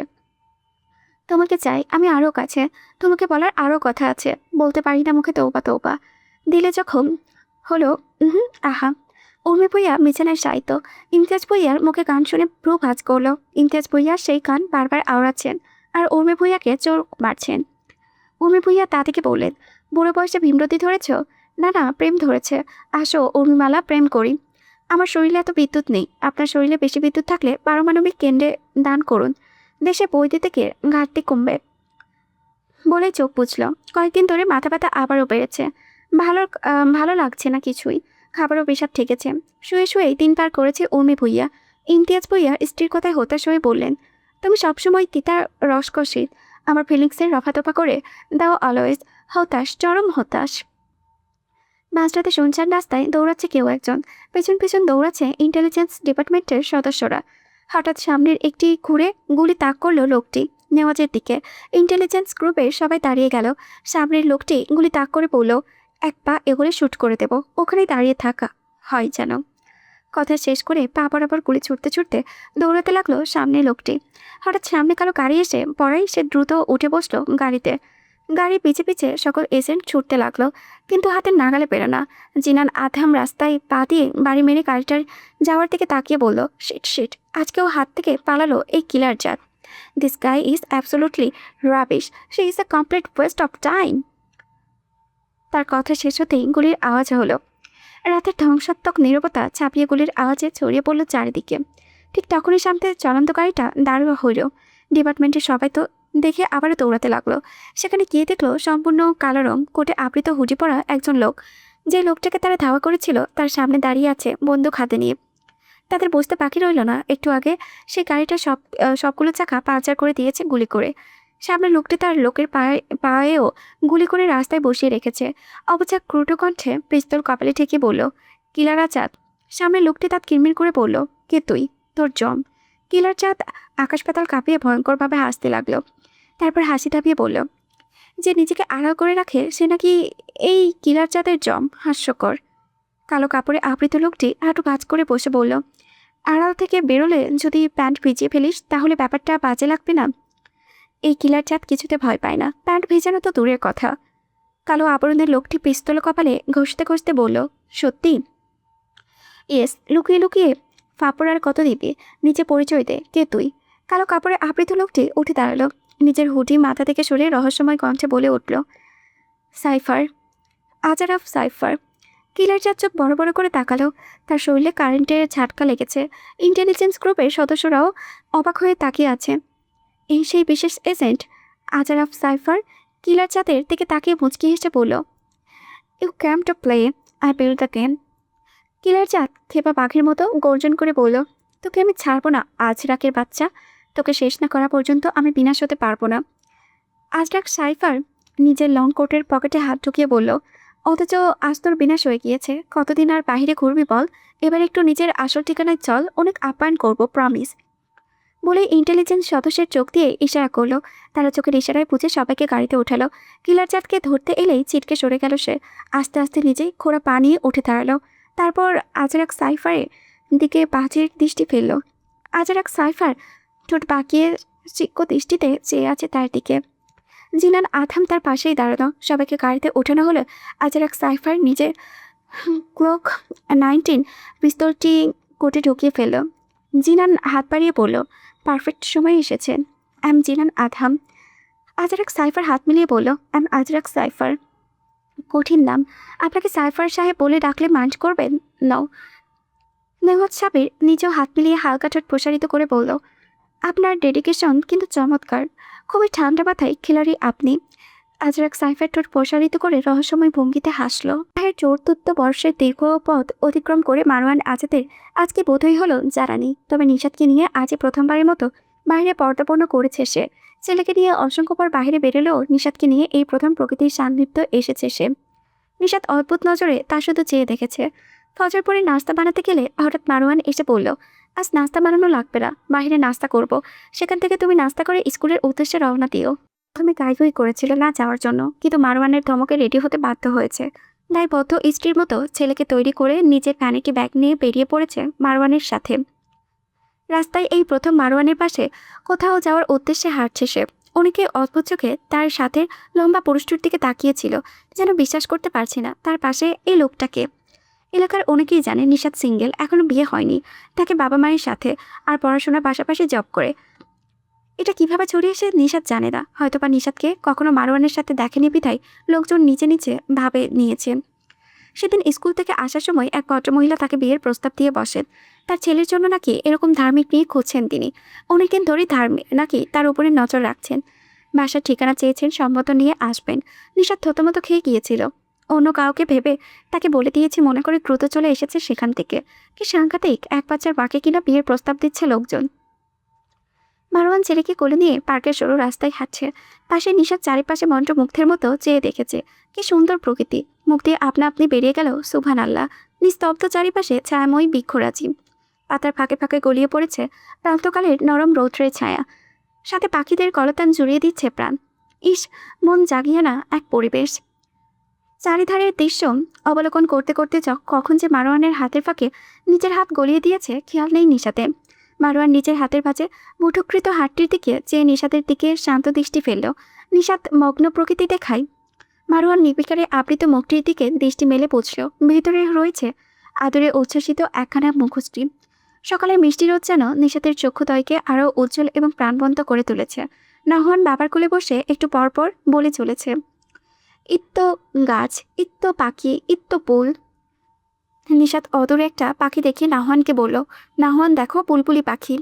তোমাকে চাই আমি আরও কাছে, তোমাকে বলার আরও কথা আছে, বলতে পারি না মুখে, তৌবা তৌবা। দিলে যখন হলো। আহা। উর্মি ভুইয়া বিছানায় শায়িত। ইমতিয়াজ ভুইয়ার মুখে গান শুনে ভ্রু ভাঁজ করলো। ইমতিয়াজ ভুইয়া সেই গান বারবার আওড়াচ্ছেন আর উর্মি ভুইয়াকে চোর মারছেন। উর্মি ভুইয়া তা থেকে বললেন, বুড়ো বয়সে ভীমরতি ধরেছ? না না, প্রেম ধরেছে। আসো উর্মিমালা, প্রেম করি। আমার শরীরে এত বিদ্যুৎ নেই, আপনার শরীরে বেশি বিদ্যুৎ থাকলে পারমাণবিক কেন্দ্রে দান করুন, দেশে বৈদ্যুতিকে ঘাটতি কমবে। বলেই চোখ বুঝল। কয়েকদিন ধরে মাথা ব্যথা আবারও বেড়েছে। ভালো লাগছে না কিছুই, খাবারও পেশাব ঠেকেছে। শুয়ে শুয়েই দিন পার করেছে উর্মি ভুইয়া। ইমতিয়াজ ভুইয়া স্ত্রীর কথায় হতাশ হয়ে বললেন, তুমি সবসময় তিতার রসকসিত, আমার ফিলিংসের রফাতফা করে দাও অলওয়েজ। হতাশ, চরম হতাশ। মাঝরাতে শুনছান রাস্তায় দৌড়াচ্ছে কেউ একজন, পেছন পেছন দৌড়াচ্ছে ইন্টেলিজেন্স ডিপার্টমেন্টের সদস্যরা। হঠাৎ সামনের একটি ঘুরে গুলি তাক করলো লোকটি নেওয়াজের দিকে। ইন্টেলিজেন্স গ্রুপের সবাই দাঁড়িয়ে গেল। সামনের লোকটি গুলি তাক করে বলল, এক পা এগোলে শ্যুট করে দেব, ওখানেই দাঁড়িয়ে থাকা হয় যেন। কথা শেষ করে পা বরাবর গুলি ছুটতে ছুটতে দৌড়াতে লাগলো সামনের লোকটি। হঠাৎ সামনে কারো গাড়ি এসে পড়াই সে দ্রুত উঠে বসলো গাড়িতে। গাড়ির পিছে পিছে সকল এজেন্ট ছুটতে লাগলো, কিন্তু হাতের নাগালে পেল না। জিনান আধাম রাস্তায় পা দিয়ে বাড়ি মেরে গাড়িটার যাওয়ার দিকে তাকিয়ে বলল, শিট শিট, আজকেও হাত থেকে পালালো এই কিলার জাত। This guy is absolutely rubbish, she is a complete West of time. তার কথা শেষ হতেই গুলির আওয়াজ হলো। রাতের ধ্বংসাত্মক নীরবতা ছাপিয়ে গুলির আওয়াজে ছড়িয়ে পড়ল চারিদিকে। ঠিক তখনই সামনে চলন্ত গাড়িটা দাঁড়িয়ে হইল। ডিপার্টমেন্টের সবাই তো দেখে আবারও দৌড়াতে লাগলো। সেখানে গিয়ে দেখলো সম্পূর্ণ কালো রং কোটে আবৃত হুডি পরা একজন লোক। যে লোকটাকে তারা ধাওয়া করেছিল তার সামনে দাঁড়িয়ে আছে বন্দুক হাতে নিয়ে। তাদের বুঝতে বাকি রইল না, একটু আগে সেই গাড়িটা সবগুলো চাকা পাঞ্চার করে দিয়েছে গুলি করে। সামনে লোকটি তার লোকের পায়েও গুলি করে রাস্তায় বসিয়ে রেখেছে। অবচা ক্রুটো কণ্ঠে পিস্তল কপালে ঠেকে বলল, কিলার আজাদ। সামনে লোকটি তাঁত কিরমির করে বলল, কে তুই? তোর জম। কিলার চাঁদ আকাশ পাতাল কাঁপিয়ে ভয়ঙ্করভাবে হাসতে লাগলো। তারপর হাসি থাপিয়ে বলল, যে নিজেকে আড়াল করে রাখে সে নাকি এই কিলার চাঁদের জম? হাস্যকর। কালো কাপড়ে আবৃত লোকটি হাঁটু ভাঁজ করে বসে বলল, আড়াল থেকে বেরোলে যদি প্যান্ট ভিজিয়ে ফেলিস তাহলে ব্যাপারটা বাজে লাগবে না? এই কিলার চাঁদ কিছুতে ভয় পায় না, প্যান্ট ভেজানো তো দূরের কথা। কালো আবরণের লোকটি পিস্তল কপালে ঘষতে ঘষতে বলল, সত্যি? ইয়েস। লুকিয়ে লুকিয়ে ফাপড় আর কত দিবি, নিচে পরিচয় দে, কে তুই? কালো কাপড়ে আবৃত লোকটি উঠে দাঁড়ালো। নিজের হুডি মাথা থেকে সরে রহস্যময় কণ্ঠে বলে উঠল, সাইফার, আজারাফ সাইফার। কিলার চাঁদ চোখ বড় বড় করে তাকালো। তার শরীরে কারেন্টের ঝাটকা লেগেছে। ইন্টেলিজেন্স গ্রুপের সদস্যরাও অবাক হয়ে তাকিয়ে আছে। এই সেই বিশেষ এজেন্ট আজারাফ সাইফার। কিলার চাঁদের দিকে তাকিয়ে মুচকি হেসে বলল, you came to play, I will the game. Killer চাঁদ খেপা বাঘের মতো গর্জন করে বলল, তোকে আমি ছাড়বো না আজরাকের বাচ্চা, তোকে শেষ না করা পর্যন্ত আমি বিনাশ হতে পারবো না। আজরাক সাইফার নিজের লং কোটের পকেটে হাত ঢুকিয়ে বলল, অথচ আজ তোর বিনাশ হয়ে গিয়েছে, কতদিন আর বাহিরে ঘুরবি বল? এবার একটু নিজের আসল ঠিকানায় চল, অনেক আপ্যায়ন করবো, প্রমিস। বলে ইন্টেলিজেন্স সদস্যের চোখ দিয়ে ইশারা করলো। তারা চোখের ইশারায় বুঝে সবাইকে গাড়িতে উঠালো। কিলার চাঁদকে ধরতে এলেই ছিটকে সরে গেল সে। আস্তে আস্তে নিজেই খোঁড়া পা নিয়ে উঠে দাঁড়ালো। তারপর আজরাক সাইফারের দিকে বাজির দৃষ্টি ফেলল। আজরাক সাইফার ঠোঁট বাঁকিয়ে চিক্ক দৃষ্টিতে চেয়ে আছে তার দিকে। জিনান আথাম তার পাশেই দাঁড়ানো। সবাইকে গাড়িতে ওঠানো হলো। আজরাক সাইফার নিজের গ্লক 19 পিস্তলটি কোটে ঢুকিয়ে ফেলল। জিনান হাত বাড়িয়ে বলল, পারফেক্ট সময় এসেছেন। M জিনান Adham. আজরাক সাইফার হাত মিলিয়ে বলল, এম আজরাক সাইফার। কঠিন নাম, আপনাকে সাইফার সাহেব বলে ডাকলে মাইন্ড করবেন? নাও নেওয়াজ সাবির নিজেও হাত মিলিয়ে হালকা ঠোঁট প্রসারিত করে বলল, আপনার ডেডিকেশন কিন্তু চমৎকার। খুবই ঠান্ডা মাথায় খিলাড়ি আপনি। আজরাক সাইফার ঠোঁট প্রসারিত করে রহস্যময় ভঙ্গিতে হাসল। ভাইয়ের চতুর্থ বর্ষের দীর্ঘ পথ অতিক্রম করে মারওয়ান আজাদের আজকে বোধই হলো জানানি, তবে নিশাদকে নিয়ে আজই প্রথমবারের মতো বাইরে পর্দাপন্ন করেছে সে। ছেলেকে নিয়ে অসংখ্যবার বাইরে বেরোলেও নিশাদকে নিয়ে এই প্রথম প্রকৃতির সান্নিধ্য এসেছে সে। নিশাদ অদ্ভুত নজরে তা শুধু চেয়ে দেখেছে। ফজর পরে নাস্তা বানাতে গেলে হঠাৎ মারওয়ান এসে বলল, আজ নাস্তা বানানো লাগবে না, বাইরে নাস্তা করব। সেখান থেকে তুমি নাস্তা করে স্কুলের উদ্দেশ্যে রওনা দিও। প্রথমে গাইগুই করেছিল না যাওয়ার জন্য, কিন্তু মারওয়ানের ধমকে রেডি হতে বাধ্য হয়েছে। দায়বদ্ধ স্ত্রীর মতো ছেলেকে তৈরি করে নিজের ভ্যানিটি ব্যাগ নিয়ে বেরিয়ে পড়েছে মারওয়ানের সাথে। রাস্তায় এই প্রথম মারওয়ানের পাশে কোথাও যাওয়ার উদ্দেশ্যে হাঁটছে সে। অনেকে অদ্ভুত চোখে তার সাথে লম্বা পুরুষটির দিকে তাকিয়েছিল, যেন বিশ্বাস করতে পারছে না তার পাশে এই লোকটাকে। এলাকার অনেকেই জানে নিশাদ সিঙ্গেল, এখনো বিয়ে হয়নি, তাকে বাবা মায়ের সাথে আর পড়াশোনার পাশাপাশি জব করে। এটা কিভাবে ছড়িয়েছে নিশাদ জানে না, হয়তোবা নিশাদকে কখনো মারওয়ানের সাথে দেখেনি বিধায় লোকজন নিচে নিচে ভাবে নিয়েছে। সেদিন স্কুল থেকে আসার সময় এক ভদ্রমহিলা তাকে বিয়ের প্রস্তাব দিয়ে বসেন। তার ছেলের জন্য নাকি এরকম ধার্মিক মেয়ে খুঁজছেন তিনি। অনেকদিন ধরেই ধার্মিক নাকি তার উপরে নজর রাখছেন। বাসার ঠিকানা চেয়েছেন, সম্মত নিয়ে আসবেন। নিশাদ থতমত খেয়ে গিয়েছিল। অন্য কাউকে ভেবে তাকে বলে দিয়েছি মনে করে দ্রুত চলে এসেছে সেখান থেকে। কি সাংঘাতিক, এক বাচ্চার বাকি কিনা বিয়ের প্রস্তাব দিচ্ছে লোকজন। মারওয়ান ছেলেকে কোলে নিয়ে পার্কের সরু রাস্তায় হাঁটছে। পাশে নিশাদ চারিপাশে মন্ত্রমুগ্ধের মতো চেয়ে দেখেছে। কি সুন্দর প্রকৃতি, মুখ দিয়ে আপনা আপনি বেরিয়ে গেল সুবহান আল্লাহ। নিস্তব্ধ চারিপাশে ছায়াময়ী বৃক্ষরাজি, পাতার ফাঁকে ফাঁকে গলিয়ে পড়েছে প্রান্তকালের নরম রৌদ্রের ছায়া। সাথে পাখিদের কলতান জুড়িয়ে দিচ্ছে প্রাণ। ইস, মন জাগিয়ে না এক পরিবেশ। চারিধারের দৃশ্য অবলোকন করতে করতে কখন যে মারওয়ানের হাতের ফাঁকে নিজের হাত গলিয়ে দিয়েছে খেয়াল নেই নিশাতে। মারওয়ান নিজের হাতের ভাঁজে মুঠোকৃত হাতটির দিকে চেয়ে নিশাতের দিকে শান্ত দৃষ্টি ফেলল। নিশাত মগ্ন প্রকৃতি দেখায়। মারওয়ান নির্বিকারে আবৃত মুখটির দিকে দৃষ্টি মেলে বুঝল ভেতরে রয়েছে আদরে উচ্ছ্বসিত একখানা মুখশ্রী। সকালের মিষ্টি রোদ যেন নিশাতের চক্ষুদয়কে আরও উজ্জ্বল এবং প্রাণবন্ত করে তুলেছে। নাহওয়ান বাবার কোলে বসে একটু পরপর বলে চলেছে, ইত্ত গাছ, ইত্ত পাখি, ইত্ত ফুল। নিশাত অদূরে একটা পাখি দেখে নাহওয়ানকে বলল, নাহওয়ান দেখো বুলবুলি পাখি।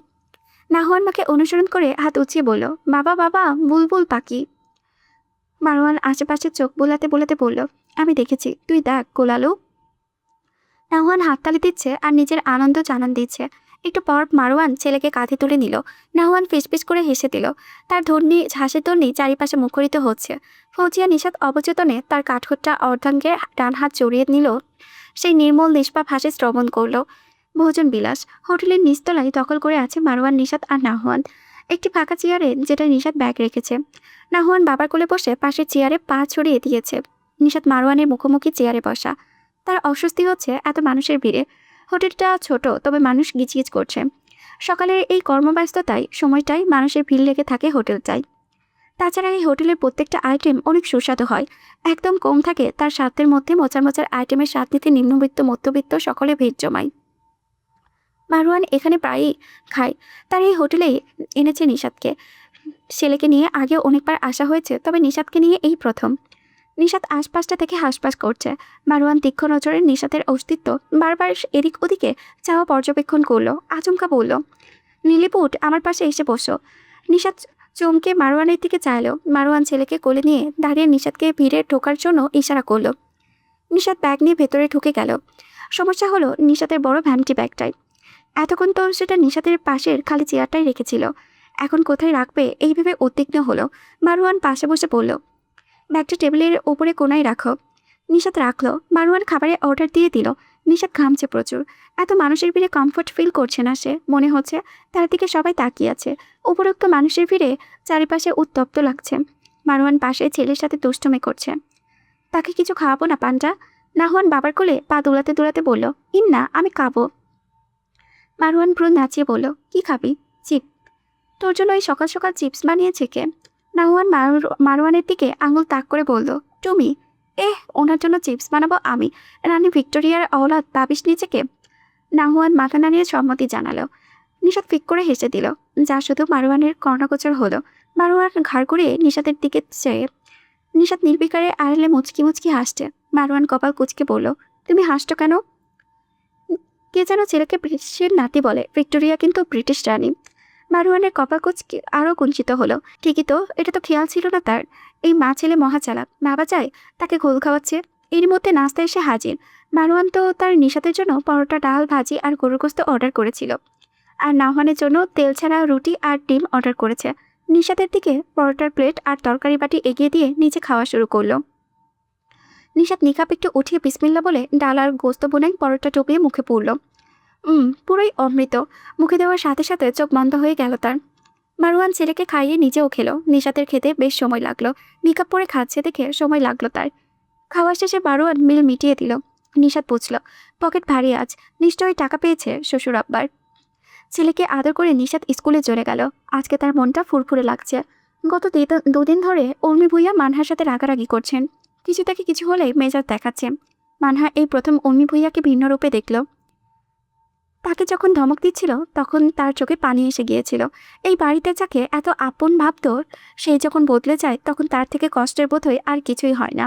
নাহওয়ান মাকে অনুসরণ করে হাত উঁচিয়ে বলল, বাবা বাবা, বুলবুল পাখি। মারওয়ান আশেপাশে চোখ বোলাতে বোলাতে বলল, আমি দেখেছি, তুই দেখ গোলালু। নাহওয়ান হাততালি দিচ্ছে আর নিজের আনন্দ জানান দিচ্ছে। একটু পর মারওয়ান ছেলেকে কাঁধে তুলে নিল। নাহওয়ান ফিসফিস করে হেসে দিল। তার হাসির ধ্বনি চারিপাশে মুখরিত হচ্ছে। ফৌজিয়া নিশাত অবচেতনে তার কাঠখোট্টা অর্ধাঙ্গে ডান হাত জড়িয়ে নিল। সেই নির্মল নিষ্পাপ হাসি শ্রবণ করল। ভোজন বিলাস হোটেলের নিচতলায় দখল করে আছে মারওয়ান, নিশাত আর নাহওয়ান। একটি ফাঁকা চেয়ারে যেটা নিশাত ব্যাগ রেখেছে। নাহওয়ান বাবার কোলে বসে পাশের চেয়ারে পা ছড়িয়ে দিয়েছে। নিশাত মারওয়ানের মুখোমুখি চেয়ারে বসা। তার অস্বস্তি হচ্ছে এত মানুষের ভিড়ে। হোটেলটা ছোট, তবে মানুষ গিজগিজ করছে। সকালের এই কর্মব্যস্ততায় সময়টাই মানুষের ভিড় লেগে থাকে হোটেলটায়। তাছাড়া এই হোটেলের প্রত্যেকটা আইটেম অনেক সুস্বাদু হয়। একদম কম থাকে তার স্বাদের মধ্যে মোচার মোচার আইটেমের স্বাদ নিতে নিম্নবিত্ত মধ্যবিত্ত সকলে ভিড় জমায়। মারওয়ান এখানে প্রায়ই খায়। তার এই হোটেলেই এনেছে নিশাদকে। ছেলেকে নিয়ে আগেও অনেকবার আসা হয়েছে, তবে নিশাদকে নিয়ে এই প্রথম। নিশাত আশপাশটা থেকে হাসপাস করছে। মারওয়ান তীক্ষ্ণ নজরে নিশাতের অস্তিত্ব বারবার এদিক ওদিকে চাওয়া পর্যবেক্ষণ করলো। আচমকা বলল, লিলিপুট, আমার পাশে এসে বসো। নিশাত চমকে মারওয়ানের দিকে চাইল। মারওয়ান ছেলেকে কোলে নিয়ে দাঁড়িয়ে নিশাতকে ভিড়ে ঢোকার জন্য ইশারা করলো। নিশাত ব্যাগ নিয়ে ভেতরে ঢুকে গেল। সমস্যা হলো নিশাতের বড় ভ্যানিটি ব্যাগটাই। এতক্ষণ তো সেটা নিশাতের পাশের খালি চেয়ারটাই রেখেছিল, এখন কোথায় রাখবে এই ভেবে উদ্বিগ্ন হলো। মারওয়ান পাশে বসে বলল, ব্যাগটা টেবিলের ওপরে কোনায় রাখো। নিশাত রাখলো। মারওয়ান খাবারের অর্ডার দিয়ে দিল। নিশাত ঘামছে প্রচুর। এত মানুষের ভিড়ে কমফোর্ট ফিল করছে না সে। মনে হচ্ছে তার দিকে সবাই তাকিয়ে আছে। উপরোক্ত মানুষের ভিড়ে চারিপাশে উত্তপ্ত লাগছে। মারওয়ান পাশে ছেলের সাথে দুষ্টুমি করছে। তাকে কিছু খাওয়াবো না পান্ডা? নাহওয়ান বাবার কোলে পা দোলাতে দোলাতে বলল, ইন্না, আমি খাবো। মারওয়ান ভ্রু নাচিয়ে বলল, কি খাবি? চিপ। তোর জন্য এই সকাল সকাল চিপস বানিয়েছে কে? নাহওয়ান মারওয়ানের দিকে আঙুল তাক করে বলল, তুমি। ওনার জন্য চিপস বানাবো আমি? রানী ভিক্টোরিয়ার অওলাদ ভাবিস নিজেকে? নাহওয়ান মাথা নাড়িয়ে সম্মতি জানালো। নিশাত ফিক করে হেসে দিল, যা শুধু মারওয়ানের কর্ণগোচর হলো। মারওয়ান ঘাড় করে নিশাতের দিকে চেয়ে। নিশাত নির্বিকারে আড়ালে মুচকি মুচকি হাসছে। মারওয়ান কপাল কুচকে বলল, তুমি হাসছো কেন? কে যেন ছেলেকে ব্রিটিশের নাতি বলে, ভিক্টোরিয়া কিন্তু ব্রিটিশ রানী। মারওয়ানের কপাল কুঁচকে আরও কুঞ্চিত হলো। ঠিকই তো, এটা তো খেয়াল ছিল না তার। এই মা ছেলে মহা চালাক, ভাবা যায় তাকে ঘোল খাওয়াচ্ছে। এর মধ্যে নাস্তা এসে হাজির। মারওয়ান তো তার নিশাতের জন্য পরোটা, ডাল, ভাজি আর গরুর গোস্ত অর্ডার করেছিল, আর নাওহানের জন্য তেল ছাড়া রুটি আর ডিম অর্ডার করেছে। নিশাতের দিকে পরোটার প্লেট আর তরকারি বাটি এগিয়ে দিয়ে নিচে খাওয়া শুরু করলো। নিশাত নিকাপ একটু উঠিয়ে বিসমিল্লা বলে ডাল আর গোস্ত বোনাই পরোটা টুপিয়ে মুখে পুরল। পুরোই অমৃত। মুখে দেওয়ার সাথে সাথে চোখ বন্ধ হয়ে গেল তার। মারওয়ান ছেলেকে খাইয়ে নিজেও খেলো। নিশাতের খেতে বেশ সময় লাগলো। নিকাপ পরে খাচ্ছে দেখে সময় লাগলো তার। খাওয়া শেষে মারওয়ান মিল মিটিয়ে দিল। নিশাত বুঝল পকেট ভারী আজ, নিশ্চয়ই টাকা পেয়েছে শ্বশুর আব্বার। ছেলেকে আদর করে নিশাত স্কুলে চলে গেল। আজকে তার মনটা ফুরফুরে লাগছে। গত দুদিন ধরে উর্মি ভূঁইয়া মানহার সাথে রাগারাগি করছেন। কিছু থেকে কিছু হলেই মেজাজ দেখাচ্ছে। মানহা এই প্রথম উর্মি ভূঁইয়াকে ভিন্ন রূপে দেখল। তাকে যখন ধমক দিচ্ছিল তখন তার চোখে পানি এসে গিয়েছিল। এই বাড়িতে যাকে এত আপন ভাবত, সে যখন বদলে যায় তখন তার থেকে কষ্টের বোধ হয় আর কিছুই হয় না।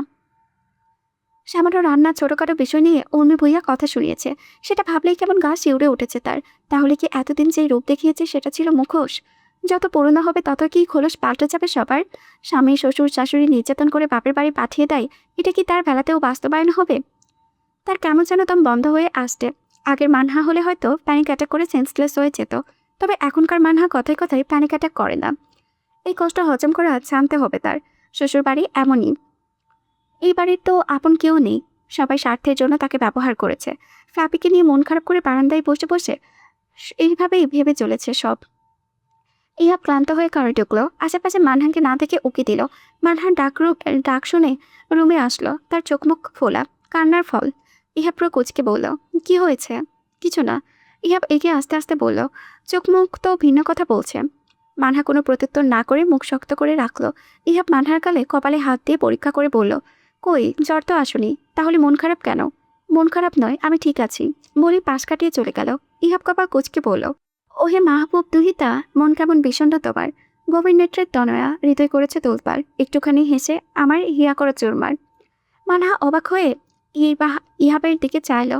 সামান্য রান্নার ছোটোখাটো বিষয় নিয়ে উর্মি ভূঁইয়া কথা শুনিয়েছে, সেটা ভাবলেই কেমন গা শিউরে উঠেছে তার। তাহলে কি এতদিন যেই রূপ দেখিয়েছে সেটা ছিল মুখোশ? যত পুরনো হবে তত কি খোলস পাল্টে যাবে সবার? স্বামী, শ্বশুর, শাশুড়ি নির্যাতন করে বাপের বাড়ি পাঠিয়ে দেয়, এটা কি তার বেলাতেও বাস্তবায়ন হবে? তার কেমন যেন দম বন্ধ হয়ে আসছে। আগের মানহা হলে হয়তো প্যানিক অ্যাটাক করে সেন্সলেস হয়ে যেত, তবে এখনকার মানহা কথায় কথায় প্যানিক অ্যাটাক করে না। এই কষ্ট হজম করা জানতে হবে তার। শ্বশুর বাড়ি এমনই। এই বাড়ির তো আপন কেউ নেই, সবাই স্বার্থের জন্য তাকে ব্যবহার করেছে। ফ্ল্যাপিকে নিয়ে মন খারাপ করে বারান্দায় বসে বসে এইভাবেই ভেবে চলেছে সব। ইহা ক্লান্ত হয়ে ঘরে ঢুকলো। আশেপাশে মানহাকে না দেখে উকি দিল। মানহার ডাক শুনে রুমে আসলো। তার চোখ মুখ ফোলা, কান্নার ফল। ইহা পুরো কুচকে বলল, কি হয়েছে? কিছু না। ইহাব এগিয়ে আস্তে আস্তে বলল, চোখ মুখ তো ভিন্ন কথা বলছে। মানহা কোনো প্রত্যুত্তর না করে মুখ শক্ত করে রাখলো। ইহাব মানহার গালে কপালে হাত দিয়ে পরীক্ষা করে বলল, কই, জ্বর তো আসুনি, তাহলে মন খারাপ কেন? মন খারাপ নয়, আমি ঠিক আছি বলি পাশ কাটিয়ে চলে গেল। ইহাব কপাল কুচকে বলল, ওহে মাহবুব দুহিতা, মন কেমন বিষণ্ণ তোমার? গভীর নেত্রের তনয়া, হৃদয় করেছে তোলপাড়, একটুখানি হেসে আমার হিয়া করে চুরমার। মানহা অবাক হয়ে ইহাবের দিকে চাইল।